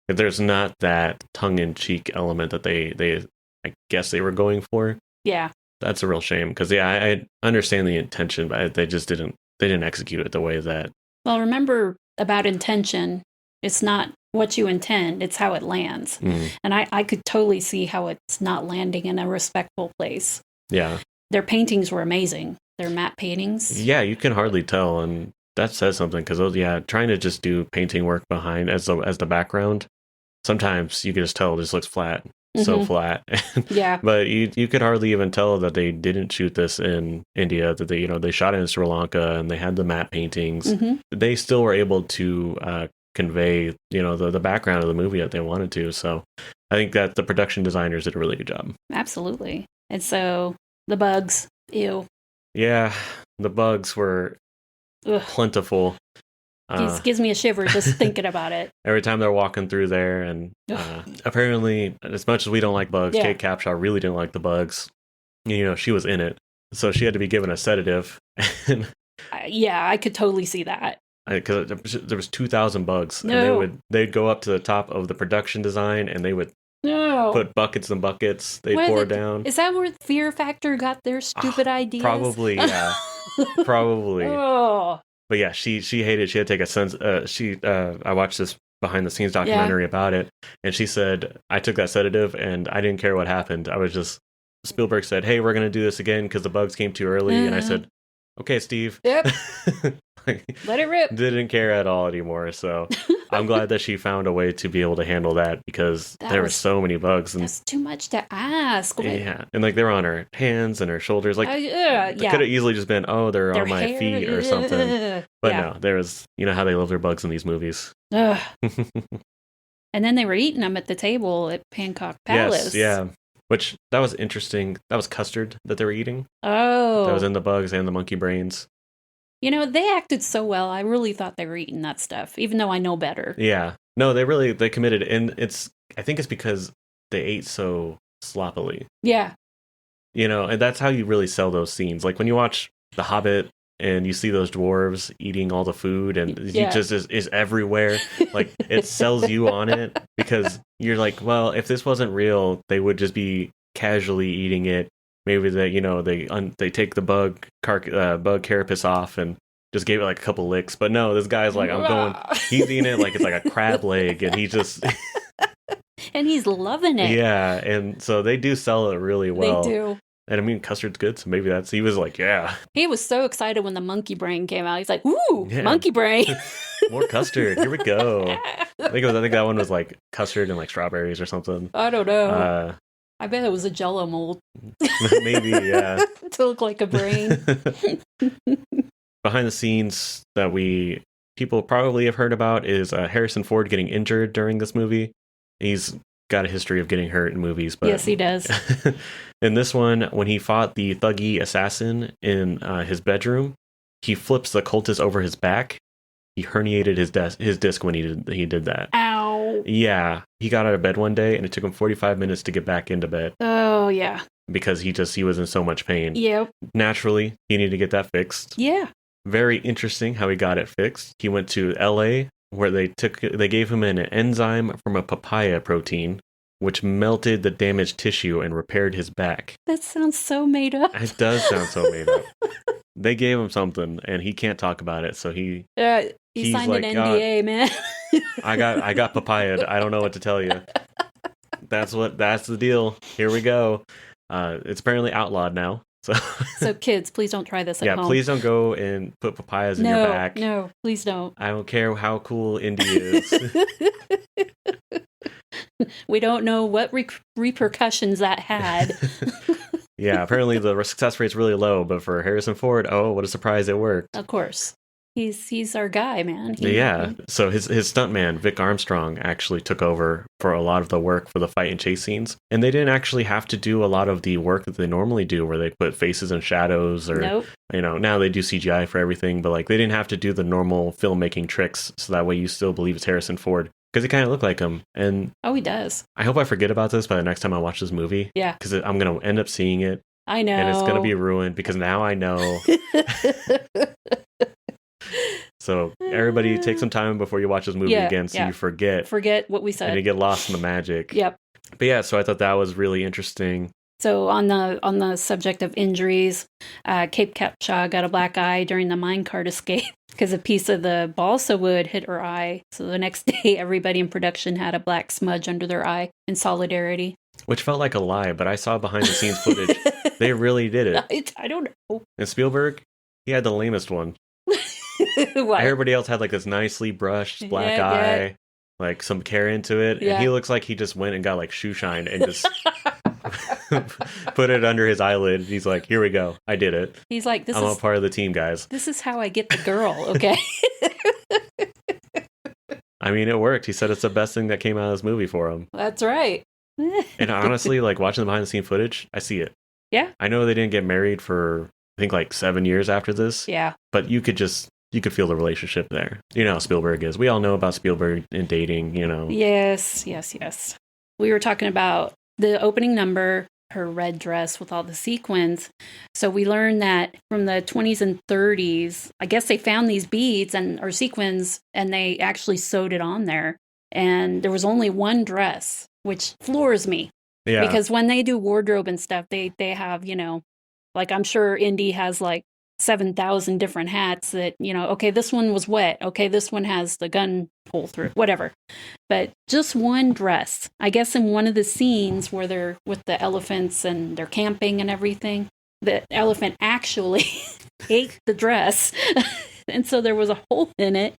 there's not that tongue-in-cheek element that they I guess they were going for. Yeah. That's a real shame because, I understand the intention, but they just didn't execute it the way that. Well, remember about intention, it's not what you intend, it's how it lands. Mm. And I could totally see how it's not landing in a respectful place. Yeah. Their paintings were amazing. Their matte paintings. Yeah, you can hardly tell. And that says something because, trying to just do painting work behind as the background, sometimes you can just tell it just looks flat. So flat. Yeah. But you could hardly even tell that they didn't shoot this in India, that they shot it in Sri Lanka and they had the matte paintings. Mm-hmm. They still were able to convey, the background of the movie that they wanted to. So I think that the production designers did a really good job. Absolutely. And so the bugs, ew. Yeah, the bugs were plentiful. It gives me a shiver just thinking about it. Every time they're walking through there, and apparently, as much as we don't like bugs, Kate Capshaw really didn't like the bugs. She was in it, so she had to be given a sedative. Yeah, I could totally see that. Because there was 2,000 bugs, and they'd go up to the top of the production design, and they would put buckets and buckets. They pour down. Is that where Fear Factor got their stupid ideas? Probably, yeah. Probably. Oh. But yeah, she hated. She had to take a sense. I watched this behind the scenes documentary about it, and she said, "I took that sedative, and I didn't care what happened. I was just." Spielberg said, "Hey, we're gonna do this again because the bugs came too early," and I said, "Okay, Steve." Yep. Let it rip. Didn't care at all anymore. So I'm glad that she found a way to be able to handle that because there were so many bugs. And that's too much to ask. Yeah. And they were on her hands and her shoulders. Like, it could have easily just been, they're on my feet or something. But no, there was, how they love their bugs in these movies. And then they were eating them at the table at Pancake Palace. Yes, yeah. Which, that was interesting. That was custard that they were eating. Oh. That was in the bugs and the monkey brains. They acted so well. I really thought they were eating that stuff, even though I know better. Yeah. No, they committed. And I think it's because they ate so sloppily. Yeah. And that's how you really sell those scenes. Like when you watch The Hobbit and you see those dwarves eating all the food and it just is everywhere. Like it sells you on it because you're like, well, if this wasn't real, they would just be casually eating it. Maybe they take the bug carapace off and just gave it like a couple licks. But no, this guy's like, he's eating it like it's like a crab leg, and he just and he's loving it. Yeah, and so they do sell it really well. They do. And I mean, custard's good, so maybe he was like, yeah. He was so excited when the monkey brain came out. He's like, ooh, monkey brain. More custard. Here we go. I think that one was like custard and like strawberries or something. I don't know. I bet it was a Jell-O mold. Maybe, yeah. To look like a brain. Behind the scenes that people probably have heard about is Harrison Ford getting injured during this movie. He's got a history of getting hurt in movies. But yes, he does. In this one, when he fought the Thuggee assassin in his bedroom, he flips the cultist over his back. He herniated his disc when he did that. Ow. Yeah. He got out of bed one day and it took him 45 minutes to get back into bed. Oh, yeah. Because he was in so much pain. Yep. Naturally, he needed to get that fixed. Yeah. Very interesting how he got it fixed. He went to LA where they gave him an enzyme from a papaya protein, which melted the damaged tissue and repaired his back. That sounds so made up. It does sound so made up. They gave him something, and he can't talk about it, so he signed like, an NDA, man. I got papaya. I don't know what to tell you. That's the deal. Here we go. It's apparently outlawed now. So kids, please don't try this at home. Yeah, please don't go and put papayas in your back. No, please don't. I don't care how cool Indy is. We don't know what repercussions that had. Yeah, apparently the success rate's really low, but for Harrison Ford, oh, what a surprise, it worked. Of course. He's our guy, man. So his stuntman, Vic Armstrong, actually took over for a lot of the work for the fight and chase scenes. And they didn't actually have to do a lot of the work that they normally do, where they put faces and shadows or, nope. Now they do CGI for everything, but like they didn't have to do the normal filmmaking tricks. So that way you still believe it's Harrison Ford. Because he kind of looked like him. And he does. I hope I forget about this by the next time I watch this movie. Yeah. Because I'm going to end up seeing it. I know. And it's going to be ruined because now I know. So everybody take some time before you watch this movie again so you forget what we said. And you get lost in the magic. Yep. But yeah, so I thought that was really interesting. So on the subject of injuries, Cape Capshaw got a black eye during the minecart escape because a piece of the balsa wood hit her eye. So the next day, everybody in production had a black smudge under their eye in solidarity. Which felt like a lie, but I saw behind the scenes footage. They really did it. I don't know. And Spielberg, he had the lamest one. Everybody else had like this nicely brushed black eye, like some care into it. And he looks like he just went and got like shoe shine and just put it under his eyelid. He's like, here we go. I did it. He's like, I'm a part of the team, guys. This is how I get the girl, okay? I mean, it worked. He said it's the best thing that came out of this movie for him. That's right. And honestly, like watching the behind the scene footage, I see it. Yeah. I know they didn't get married for, I think, like 7 years after this. Yeah. But you could feel the relationship there. You know how Spielberg is. We all know about Spielberg and dating, Yes. We were talking about the opening number, her red dress with all the sequins. So we learned that from the 20s and 30s, I guess they found these beads or sequins and they actually sewed it on there. And there was only one dress, which floors me. Yeah. Because when they do wardrobe and stuff, they have, like I'm sure Indy has like 7,000 different hats that, okay, this one was wet. Okay, this one has the gun pull through, whatever. But just one dress. I guess in one of the scenes where they're with the elephants and they're camping and everything, the elephant actually ate the dress. And so there was a hole in it.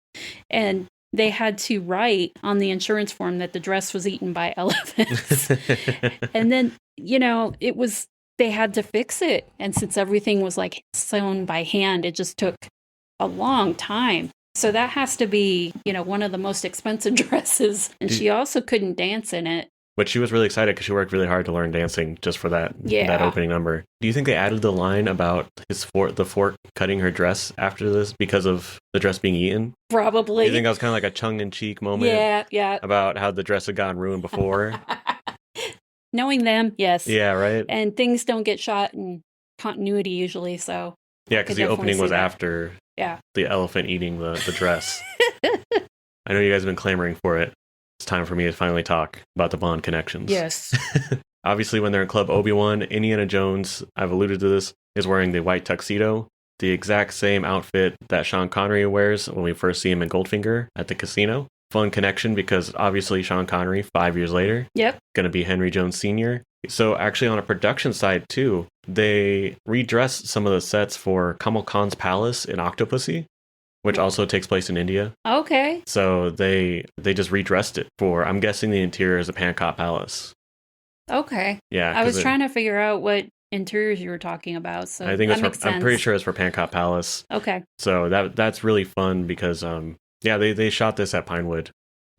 And they had to write on the insurance form that the dress was eaten by elephants. And then, they had to fix it. And since everything was like sewn by hand, it just took a long time. So that has to be, one of the most expensive dresses. And she also couldn't dance in it. But she was really excited because she worked really hard to learn dancing just for that opening number. Do you think they added the line about the fork cutting her dress after this because of the dress being eaten? Probably. Do you think that was kind of like a tongue-in-cheek moment? Yeah. About how the dress had gotten ruined before? Knowing them, yes. Yeah, right? And things don't get shot in continuity usually, so... Yeah, because the opening was after the elephant eating the dress. I know you guys have been clamoring for it. It's time for me to finally talk about the Bond connections. Yes. Obviously, when they're in Club Obi-Wan, Indiana Jones, I've alluded to this, is wearing the white tuxedo, the exact same outfit that Sean Connery wears when we first see him in Goldfinger at the casino. Fun connection because obviously Sean Connery, 5 years later, going to be Henry Jones Sr. So actually on a production side too, they redressed some of the sets for Kamal Khan's palace in Octopussy, which also takes place in India. Okay. So they just redressed it for, I'm guessing the interior is a Pankot Palace. Okay. Yeah. I was trying to figure out what interiors you were talking about. So I think I'm pretty sure it's for Pankot Palace. Okay. So that's really fun because they shot this at Pinewood,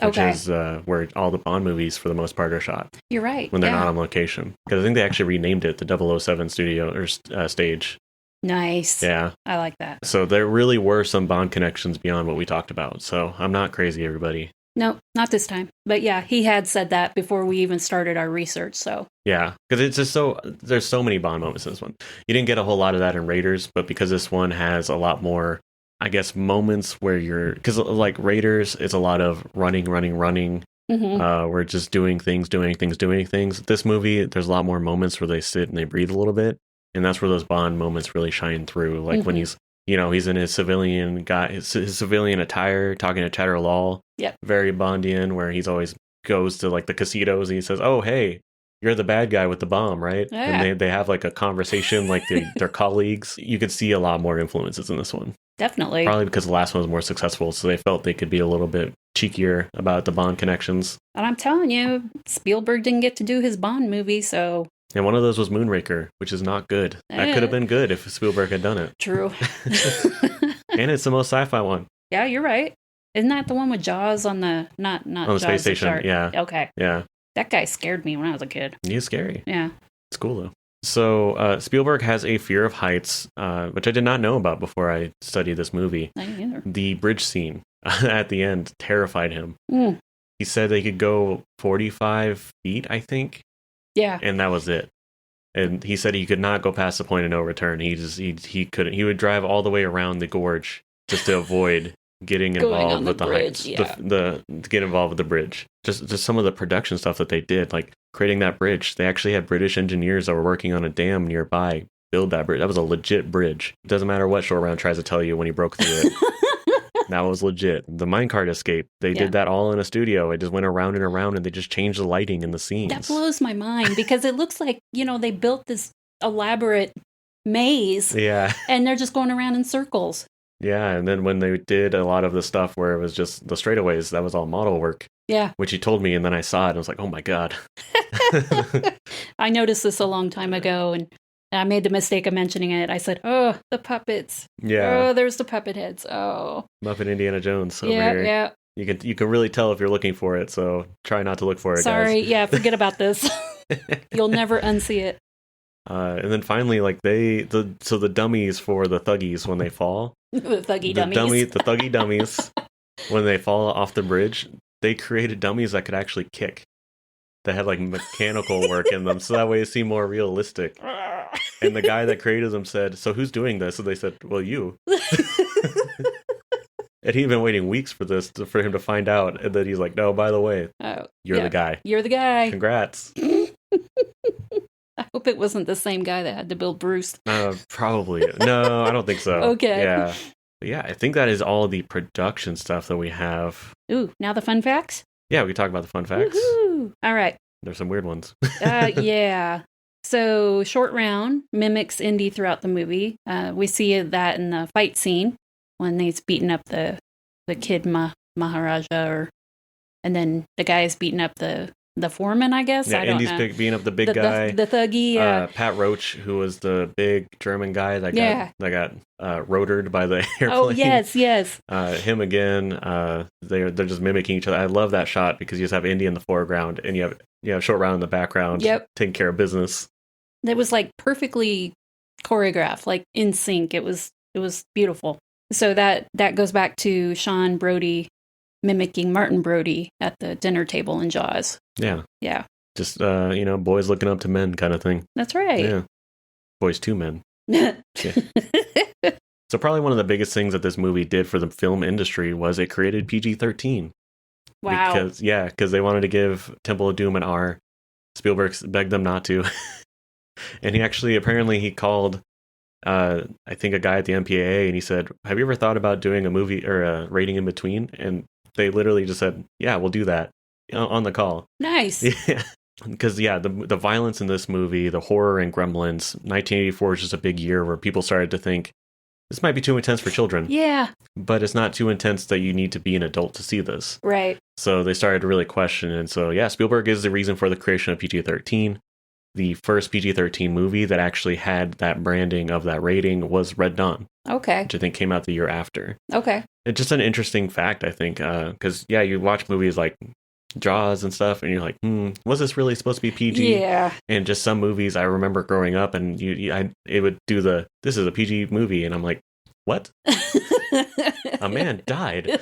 which is where all the Bond movies for the most part are shot. You're right. When they're not on location. Because I think they actually renamed it the 007 studio or stage. Nice. Yeah. I like that. So there really were some Bond connections beyond what we talked about. So I'm not crazy, everybody. No, not this time. But yeah, he had said that before we even started our research. So yeah, because it's just there's so many Bond moments in this one. You didn't get a whole lot of that in Raiders, but because this one has a lot more I guess, moments where because like Raiders, it's a lot of running. We're just doing things. This movie, there's a lot more moments where they sit and they breathe a little bit. And that's where those Bond moments really shine through. Like when he's in his civilian his civilian attire, talking to Cheddar Lal. Yep. Very Bondian, where he's always goes to like the casinos and he says, "Oh, hey, you're the bad guy with the bomb, right?" Yeah. And they have like a conversation like they're colleagues. You could see a lot more influences in this one. Definitely. Probably because the last one was more successful, so they felt they could be a little bit cheekier about the Bond connections. And I'm telling you, Spielberg didn't get to do his Bond movie, so... And one of those was Moonraker, which is not good. That could have been good if Spielberg had done it. True. And it's the most sci-fi one. Yeah, you're right. Isn't that the one with Jaws on the... Not on the Jaws space station, shark. yeah. Okay. Yeah. That guy scared me when I was a kid. He's scary. Yeah. It's cool, though. So Spielberg has a fear of heights, which I did not know about before I studied this movie. I didn't either. The bridge scene at the end terrified him. Mm. He said they could go 45 feet, I think. Yeah. And that was it. And he said he could not go past the point of no return. He couldn't. He would drive all the way around the gorge just to avoid getting involved with the heights. Yeah. To get involved with the bridge. Just some of the production stuff that they did, like creating that bridge. They actually had British engineers that were working on a dam nearby build that bridge. That was a legit bridge. It doesn't matter what Short Round tries to tell you when he broke through it. That was legit. The minecart escape, they did that all in a studio. It just went around and around, and they just changed the lighting in the scenes. That blows my mind because it looks like, they built this elaborate maze. Yeah. And they're just going around in circles. Yeah, and then when they did a lot of the stuff where it was just the straightaways, that was all model work. Yeah. Which he told me, and then I saw it, and I was like, oh my God. I noticed this a long time ago, and I made the mistake of mentioning it. I said, oh, the puppets. Yeah. Oh, there's the puppet heads. Oh. Muppet Indiana Jones over here. Yeah. You can really tell if you're looking for it, so try not to look for it, Sorry, guys. yeah, forget about this. You'll never unsee it. And then finally, like the dummies for the Thuggees when they fall. The Thuggee dummies. The Thuggee dummies, when they fall off the bridge, they created dummies that could actually kick. That had like mechanical work in them, so that way it seemed more realistic. And the guy that created them said, "So who's doing this?" And they said, "Well, you." And he'd been waiting weeks for this for him to find out, and then he's like, "No, by the way, you're the guy. You're the guy. Congrats." I hope it wasn't the same guy that had to build Bruce. Probably. No, I don't think so. Okay. Yeah. But yeah, I think that is all the production stuff that we have. Ooh, now the fun facts? Yeah, we can talk about the fun facts. Woo-hoo. All right. There's some weird ones. Yeah. So Short Round mimics Indy throughout the movie. We see that in the fight scene when he's beating up the kid Maharaja, and then the guy is beating up the foreman, I guess. Yeah, I don't Indy's know. beating up the big guy. The Thuggee. Pat Roach, who was the big German guy that got rotored by the airplane. Oh, yes. Him again. They're just mimicking each other. I love that shot because you just have Indy in the foreground and you have Short Round in the background. Yep. Taking care of business. It was like perfectly choreographed, like in sync. It was beautiful. So that goes back to Sean Brody mimicking Martin Brody at the dinner table in Jaws. Yeah. Yeah. Just, boys looking up to men kind of thing. That's right. Yeah. Boys to men. So probably one of the biggest things that this movie did for the film industry was it created PG-13. Wow. Because they wanted to give Temple of Doom an R. Spielberg begged them not to. And he called, I think, a guy at the MPAA, and he said, have you ever thought about doing a movie or a rating in between? And they literally just said, yeah, we'll do that on the call. Nice. Yeah. Because, the violence in this movie, the horror in Gremlins, 1984 is just a big year where people started to think, this might be too intense for children. Yeah. But it's not too intense that you need to be an adult to see this. Right. So they started to really question. And so, Spielberg is the reason for the creation of PG-13. The first PG-13 movie that actually had that branding of that rating was Red Dawn. Okay. Which I think came out the year after. Okay. It's just an interesting fact, I think. Because, you watch movies like Jaws and stuff, and you're like, was this really supposed to be PG? Yeah. And just some movies I remember growing up, and it would do this is a PG movie, and I'm like, what? A man died.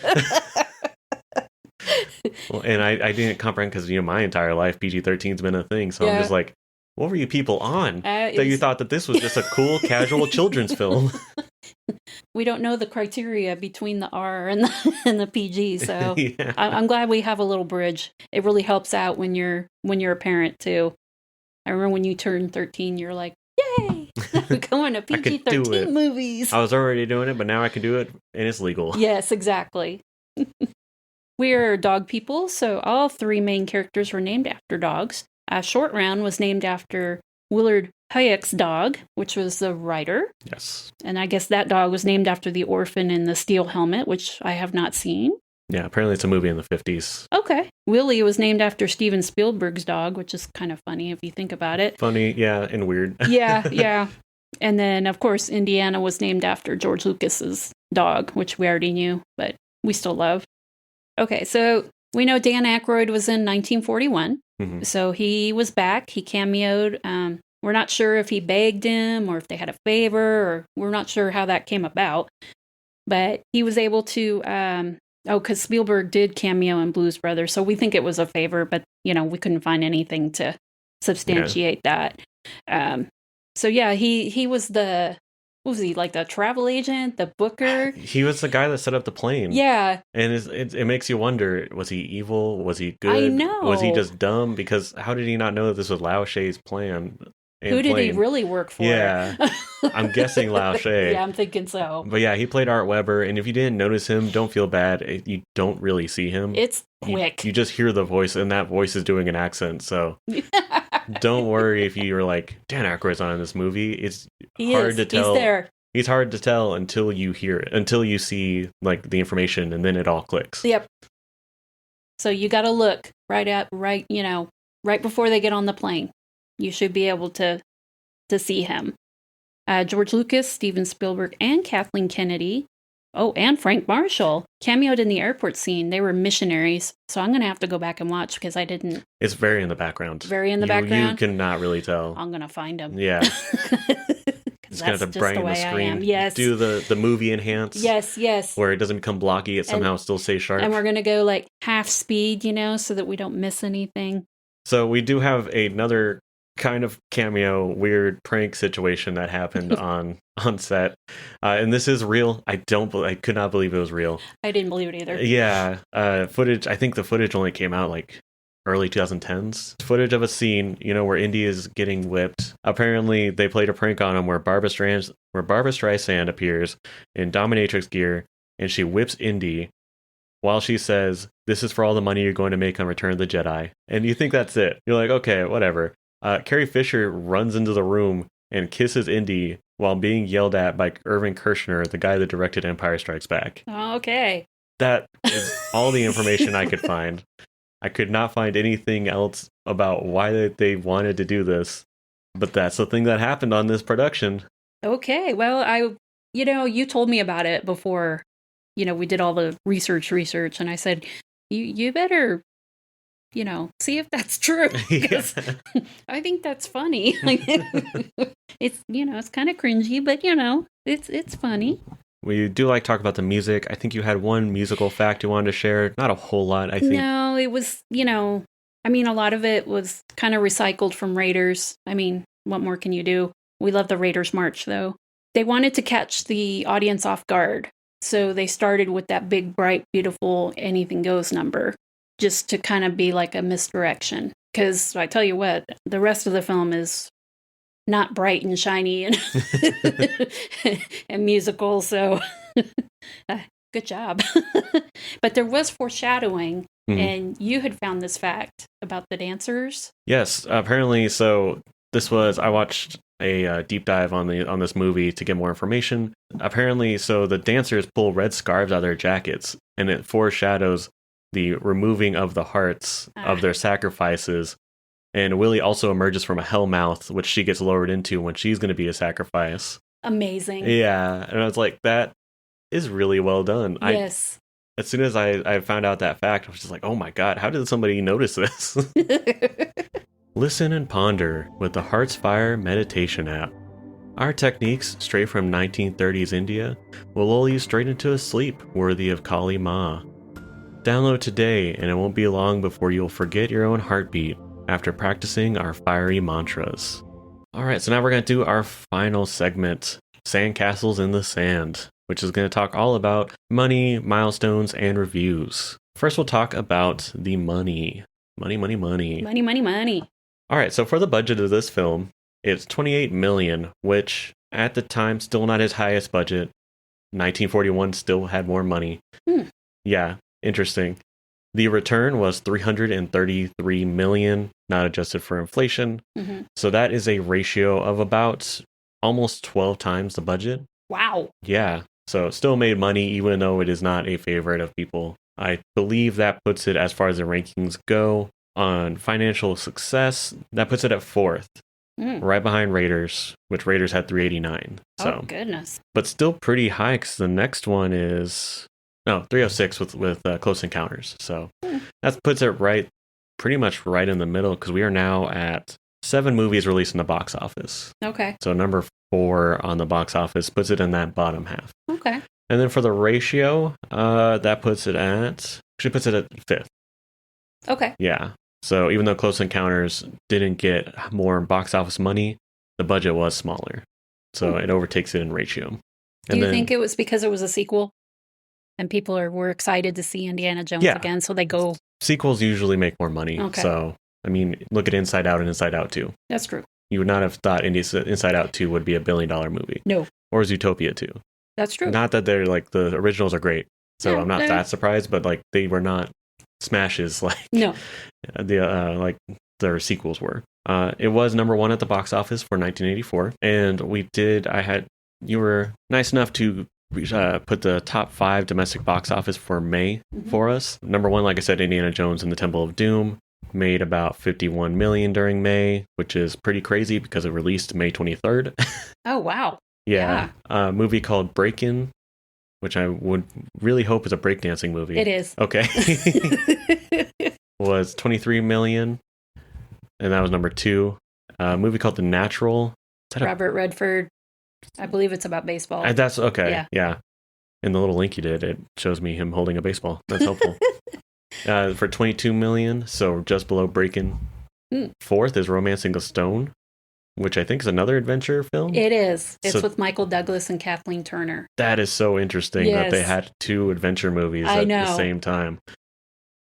Well, and I didn't comprehend because my entire life PG-13's been a thing, so I'm just like, what were you people on that you thought that this was just a cool casual children's film? We don't know the criteria between the R and the PG, so Yeah. I'm glad we have a little bridge. It really helps out when you're a parent too. I remember when you turned 13, you're like, "Yay, we're going to I could do it. PG-13 movies." I was already doing it, but now I can do it, and it's legal. Yes, exactly. We're dog people, so all 3 main characters were named after dogs. Short Round was named after Willard Huyck's dog, which was the writer. Yes. And I guess that dog was named after the orphan in the steel helmet, which I have not seen. Yeah, apparently it's a movie in the 50s. Okay. Willie was named after Steven Spielberg's dog, which is kind of funny if you think about it. Funny, yeah, and weird. Yeah. And then, of course, Indiana was named after George Lucas's dog, which we already knew, but we still love. Okay, so we know Dan Aykroyd was in 1941. Mm-hmm. So he was back. He cameoed. We're not sure if he begged him or if they had a favor, or we're not sure how that came about. But he was able to, because Spielberg did cameo in Blues Brothers. So we think it was a favor, but, we couldn't find anything to substantiate that. So yeah, he was what was he, like the travel agent, the booker? He was the guy that set up the plane. Yeah. And it makes you wonder, was he evil? Was he good? I know. Was he just dumb? Because how did he not know that this was Lao She's plan? Who did he really work for? Yeah. I'm guessing Lao She. Yeah, I'm thinking so. But yeah, he played Art Weber, and if you didn't notice him, don't feel bad. You don't really see him. It's quick. You just hear the voice, and that voice is doing an accent, so don't worry if you're like, Dan Aykroyd's on in this movie. It's hard to tell. He's there. He's hard to tell until you hear it, until you see like the information, and then it all clicks. Yep. So you got to look right before they get on the plane. You should be able to see him. George Lucas, Steven Spielberg, and Kathleen Kennedy, and Frank Marshall cameoed in the airport scene. They were missionaries, so I'm going to have to go back and watch because I didn't. It's very in the background. Background? You cannot really tell. I'm going to find them. Yeah. Just going to brighten the screen. Yes. Do the movie enhance. Yes. Where it doesn't become blocky, it somehow still stays sharp. And we're going to go like half speed, so that we don't miss anything. So we do have another kind of cameo weird prank situation that happened on set, and this is real. I could not believe it was real. I didn't believe it either. Yeah. Footage, I think the footage only came out like early 2010s. Footage of a scene, where Indy is getting whipped. Apparently they played a prank on him where Barbra Streisand appears in dominatrix gear, and she whips Indy while she says, "This is for all the money you're going to make on Return of the Jedi." And you think that's it. You're like, okay, whatever. Carrie Fisher runs into the room and kisses Indy while being yelled at by Irving Kershner, the guy that directed Empire Strikes Back. Okay. That is all the information I could find. I could not find anything else about why they wanted to do this, but that's the thing that happened on this production. Okay. Well, you told me about it before, we did all the research, and I said, you better see if that's true. Because I think that's funny. It's, it's kind of cringy, but it's funny. We do like talk about the music. I think you had one musical fact you wanted to share. Not a whole lot, I think. No, it was, a lot of it was kind of recycled from Raiders. What more can you do? We love the Raiders March, though. They wanted to catch the audience off guard. So they started with that big, bright, beautiful Anything Goes number, just to kind of be like a misdirection. Because I tell you what, the rest of the film is not bright and shiny and and musical, so good job. But there was foreshadowing, and you had found this fact about the dancers. Yes, apparently. So I watched a deep dive on this movie to get more information. Apparently, so the dancers pull red scarves out of their jackets, and it foreshadows the removing of the hearts of their sacrifices. And Willie also emerges from a hell mouth, which she gets lowered into when she's going to be a sacrifice. Amazing. Yeah. And I was like, that is really well done. Yes. As soon as I found out that fact, I was just like, oh my God, how did somebody notice this? Listen and ponder with the Heart's Fire meditation app. Our techniques, straight from 1930s India, will lull you straight into a sleep worthy of Kali Ma. Download today, and it won't be long before you'll forget your own heartbeat after practicing our fiery mantras. Alright, so now we're going to do our final segment Sandcastles in the Sand, which is going to talk all about money, milestones, and reviews. First, we'll talk about the money. Money. Money. All right, so for the budget of this film, it's $28 million, which at the time still not his highest budget. 1941 still had more money. Yeah, interesting. The return was $333 million, not adjusted for inflation. So that is a ratio of about almost 12 times the budget. Wow. Yeah, so it still made money even though it is not a favorite of people. I believe that puts it, as far as the rankings go, on financial success, that puts it at 4th. Right behind Raiders, which Raiders had 389. So, oh, goodness. But still pretty high, because the next one is 306 with Close Encounters. So that puts it pretty much right in the middle, because we are now at 7 movies released in the box office. Okay. So number 4 on the box office puts it in that bottom half. Okay. And then for the ratio, that puts it at 5th. Okay. Yeah. So even though Close Encounters didn't get more box office money, the budget was smaller. So it overtakes it in ratio. Do you think it was because it was a sequel? And people were excited to see Indiana Jones again, so they go... Sequels usually make more money. Okay. So, I mean, look at Inside Out and Inside Out 2. That's true. You would not have thought Inside Out 2 would be $1 billion movie. No. Or Zootopia 2. That's true. Not that they're like, the originals are great. So I'm not that surprised, but like they were not smashes like like their sequels were. It was number 1 at the box office for 1984, and you were nice enough to put the top 5 domestic box office for May for us. Number 1, like I said, Indiana Jones and the Temple of Doom made about $51 million during May, which is pretty crazy because it released May 23rd. Oh wow. Yeah. A movie called Break-In, which I would really hope is a breakdancing movie. It is. Okay. Was $23 million, and that was number 2. A movie called The Natural. Robert Redford. I believe it's about baseball. That's okay. Yeah. In the little link you did, it shows me him holding a baseball. That's helpful. For $22 million, so just below Break-In. 4th is Romancing a Stone, which I think is another adventure film. It is. It's with Michael Douglas and Kathleen Turner. That is so interesting that they had 2 adventure movies at the same time.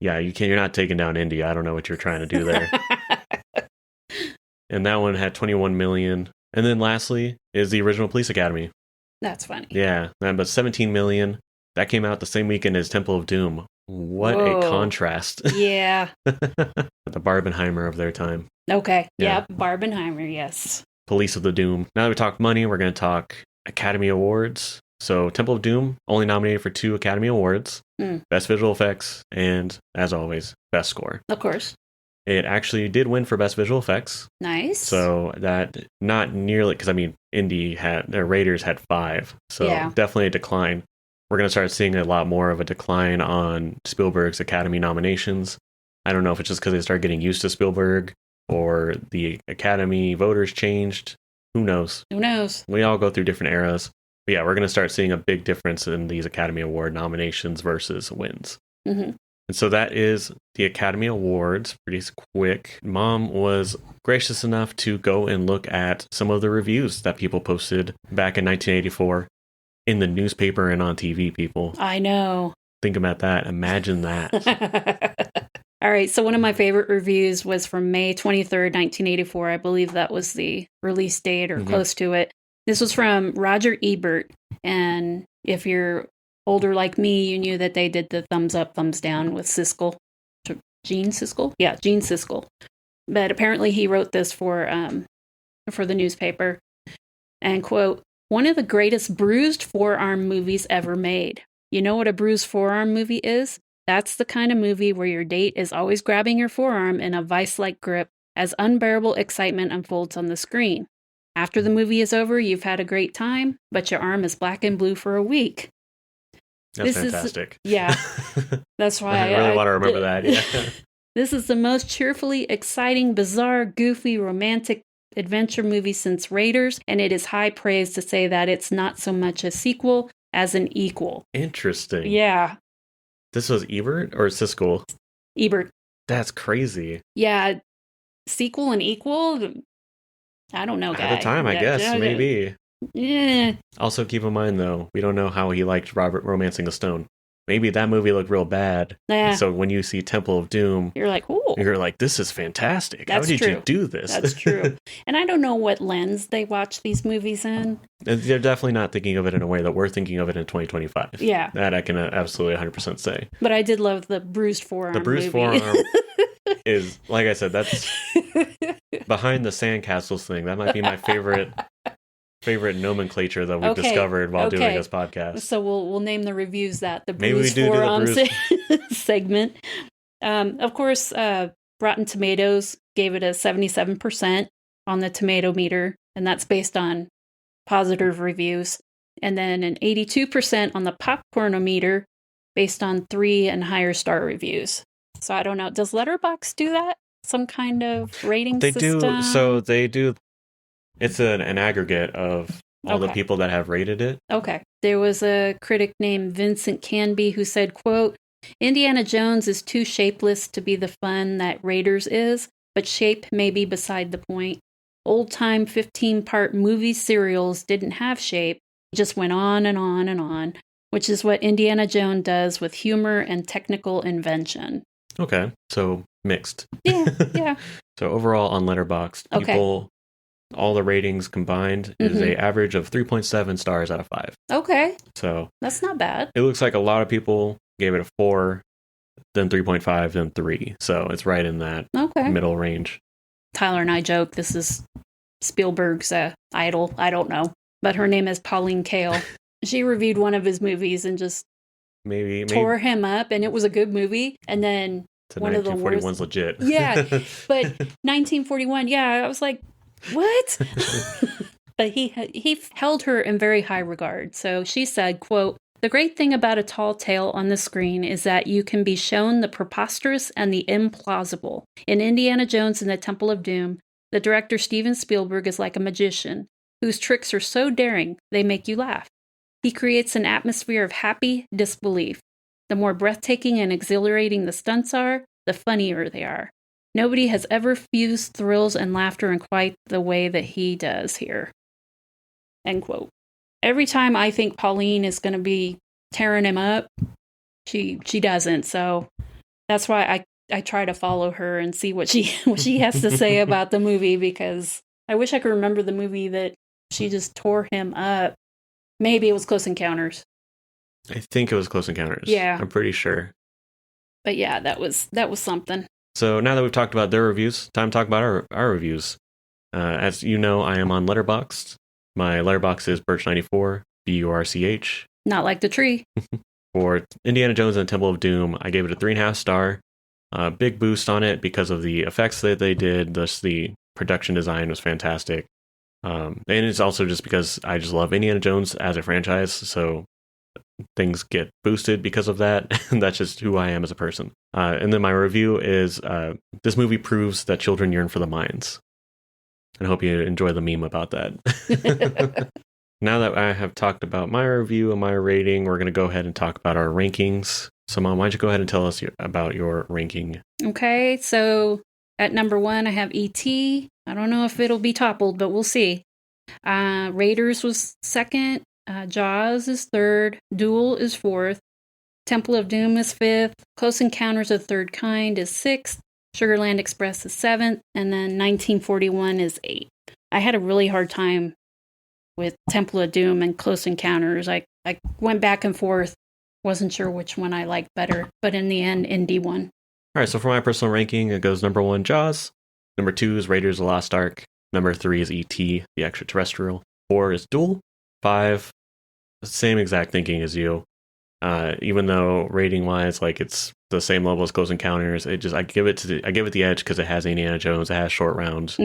Yeah, you're not taking down Indy. I don't know what you're trying to do there. And that one had 21 million. And then lastly is the original Police Academy. That's funny. Yeah, but 17 million. That came out the same weekend as Temple of Doom. What a contrast. Yeah. The Barbenheimer of their time. Okay. Yeah. Barbenheimer, yes. Police of the Doom. Now that we talk money, we're going to talk Academy Awards. So Temple of Doom, only nominated for 2 Academy Awards. Best Visual Effects, and, as always, Best Score. Of course. It actually did win for Best Visual Effects. Nice. So that, not nearly, because I mean, Raiders had 5. So definitely a decline. We're going to start seeing a lot more of a decline on Spielberg's Academy nominations. I don't know if it's just because they started getting used to Spielberg or the Academy voters changed. Who knows? We all go through different eras. But yeah, we're going to start seeing a big difference in these Academy Award nominations versus wins. And so that is the Academy Awards. Pretty quick. Mom was gracious enough to go and look at some of the reviews that people posted back in 1984 in the newspaper and on TV, people. I know. Think about that. Imagine that. All right. So one of my favorite reviews was from May 23rd, 1984. I believe that was the release date or close to it. This was from Roger Ebert. And if you're older like me, you knew that they did the thumbs up, thumbs down with Siskel. Gene Siskel? Yeah, Gene Siskel. But apparently he wrote this for the newspaper. And quote, "One of the greatest bruised forearm movies ever made. You know what a bruised forearm movie is? That's the kind of movie where your date is always grabbing your forearm in a vice-like grip as unbearable excitement unfolds on the screen. After the movie is over, you've had a great time, but your arm is black and blue for a week." That's fantastic. That's why I really want to remember that. Yeah. This is the most cheerfully exciting, bizarre, goofy, romantic adventure movie since Raiders, and it is high praise to say that it's not so much a sequel as an equal. Interesting. Yeah. This was Ebert or Siskel? Ebert. That's crazy. Yeah. Sequel and equal? I don't know, guy. At the time, I guess, maybe. Also, keep in mind, though, we don't know how he liked Robert romancing the stone. Maybe that movie looked real bad. Yeah. So when you see Temple of Doom, You're like, ooh. you're like, this is fantastic. That's how did true. you do this? That's true. And I don't know what lens they watch these movies in. They're definitely not thinking of it in a way that we're thinking of it in 2025. Yeah. That I can absolutely 100% say. But I did love the bruised forearm. The bruised forearm is, like I said, that's behind the sandcastles thing. That might be my favorite nomenclature that we've discovered while doing this podcast. So we'll name the reviews that the Maybe we bruised do forearm the segment. Of course, Rotten Tomatoes gave it a 77% on the tomato meter, and that's based on positive reviews. And then an 82% on the popcornometer based on 3 and higher star reviews. So I don't know. Does Letterboxd do that? Some kind of rating system? They do. So they do. It's an aggregate of all the people that have rated it. Okay. There was a critic named Vincent Canby who said, quote, Indiana Jones is too shapeless to be the fun that Raiders is, but shape may be beside the point. Old-time 15-part movie serials didn't have shape, just went on and on and on, which is what Indiana Jones does with humor and technical invention. Okay, so mixed. Yeah. So overall on Letterboxd, people, all the ratings combined is a average of 3.7 stars out of 5. Okay. So that's not bad. It looks like a lot of people gave it a 4, then 3.5, then 3. So it's right in that middle range. Tyler and I joke this is Spielberg's idol. I don't know. But her name is Pauline Kael. She reviewed one of his movies and just tore him up, and it was a good movie. And then one of the worst. 1941's legit. Yeah, but 1941, I was like, what? But he held her in very high regard. So she said, quote, the great thing about a tall tale on the screen is that you can be shown the preposterous and the implausible. In Indiana Jones and the Temple of Doom, the director Steven Spielberg is like a magician, whose tricks are so daring they make you laugh. He creates an atmosphere of happy disbelief. The more breathtaking and exhilarating the stunts are, the funnier they are. Nobody has ever fused thrills and laughter in quite the way that he does here. End quote. Every time I think Pauline is going to be tearing him up, she doesn't. So that's why I try to follow her and see what she has to say about the movie, because I wish I could remember the movie that she just tore him up. Maybe it was Close Encounters. I think it was Close Encounters. Yeah. I'm pretty sure. But yeah, that was something. So now that we've talked about their reviews, time to talk about our reviews. As you know, I am on Letterboxd. My Letterboxd is Birch94, BURCH. Not like the tree. For Indiana Jones and the Temple of Doom, I gave it a 3.5 star. Big boost on it because of the effects that they did. The production design was fantastic. And it's also just because I just love Indiana Jones as a franchise, so things get boosted because of that. And that's just who I am as a person. And then my review is, this movie proves that children yearn for the mines. And I hope you enjoy the meme about that. Now that I have talked about my review and my rating, we're going to go ahead and talk about our rankings. So, Mom, why don't you go ahead and tell us about your ranking? Okay, so at number 1, I have E.T. I don't know if it'll be toppled, but we'll see. Raiders was 2nd. Jaws is 3rd. Duel is 4th. Temple of Doom is 5th. Close Encounters of the Third Kind is 6th. Sugarland Express is 7th. And then 1941 is 8th. I had a really hard time with Temple of Doom and Close Encounters. I went back and forth. Wasn't sure which one I liked better. But in the end, Indy won. All right, so for my personal ranking, it goes number 1, Jaws. Number 2 is Raiders of the Lost Ark. Number 3 is E.T., the extraterrestrial. 4 is Duel. 5, same exact thinking as you. Even though rating-wise, like, it's the same level as Close Encounters, I give it the edge because it has Indiana Jones, it has short rounds.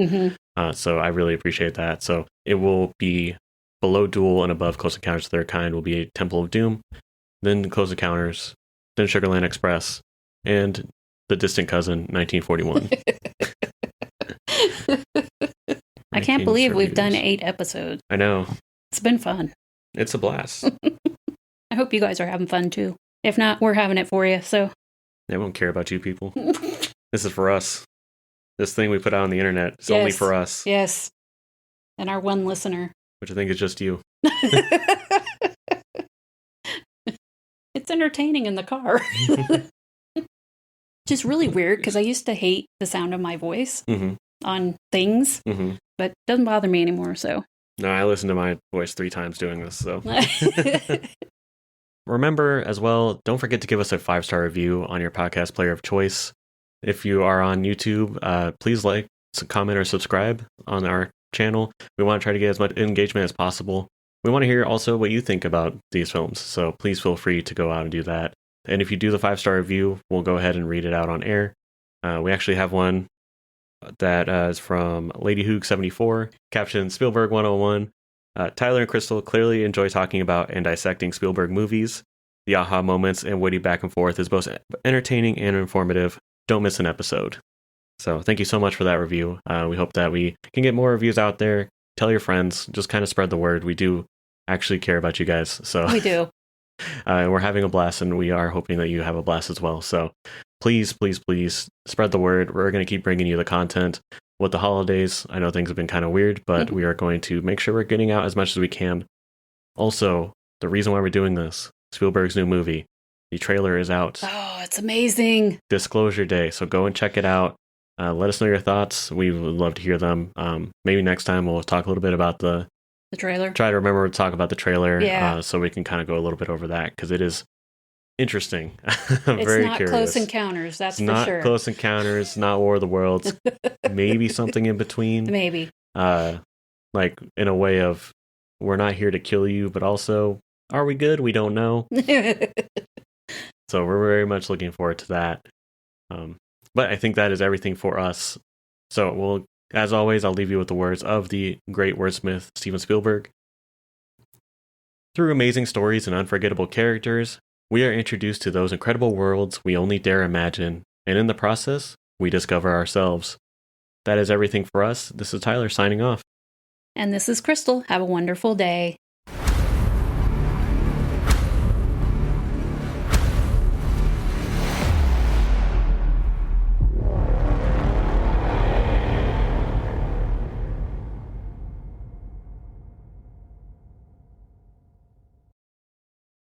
So I really appreciate that. So it will be below Duel and above Close Encounters of the Third Kind will be Temple of Doom, then Close Encounters, then Sugarland Express, and The Distant Cousin, 1941. I can't believe we've done 8 episodes. I know. It's been fun. It's a blast. I hope you guys are having fun too. If not, we're having it for you, so. They won't care about you people. This is for us. This thing we put out on the internet is only for us. Yes. And our one listener. which I think is just you. It's entertaining in the car. Which is really weird because I used to hate the sound of my voice on things, but it doesn't bother me anymore. So no, I listen to my voice 3 times doing this. So remember as well, don't forget to give us a 5-star review on your podcast player of choice. If you are on YouTube, please like, comment, or subscribe on our channel. We want to try to get as much engagement as possible. We want to hear also what you think about these films. So please feel free to go out and do that. And if you do the 5-star review, we'll go ahead and read it out on air. We actually have one that is from Lady Hoog74, captioned Spielberg 101. Tyler and Crystal clearly enjoy talking about and dissecting Spielberg movies. The aha moments and witty back and forth is both entertaining and informative. Don't miss an episode. So thank you so much for that review. We hope that we can get more reviews out there. Tell your friends. Just kind of spread the word. We do actually care about you guys. So we do. We're having a blast, and we are hoping that you have a blast as well. So please, please, please spread the word. We're going to keep bringing you the content. With the holidays, I know things have been kind of weird, but we are going to make sure we're getting out as much as we can. Also, the reason why we're doing this, Spielberg's new movie, the trailer is out. Oh, it's amazing. Disclosure Day. So go and check it out. Let us know your thoughts. We would love to hear them. Maybe next time we'll talk a little bit about the trailer. Try to remember to talk about the trailer, yeah. So we can kind of go a little bit over that, because it is interesting. I'm very not curious. Close Encounters, that's it's for not sure. Close Encounters, not War of the Worlds. Maybe something in between. Maybe. Like in a way of, we're not here to kill you, but also, are we good? We don't know. So we're very much looking forward to that. But I think that is everything for us. So as always, I'll leave you with the words of the great wordsmith, Steven Spielberg. Through amazing stories and unforgettable characters, we are introduced to those incredible worlds we only dare imagine, and in the process, we discover ourselves. That is everything for us. This is Tyler signing off. And this is Crystal. Have a wonderful day.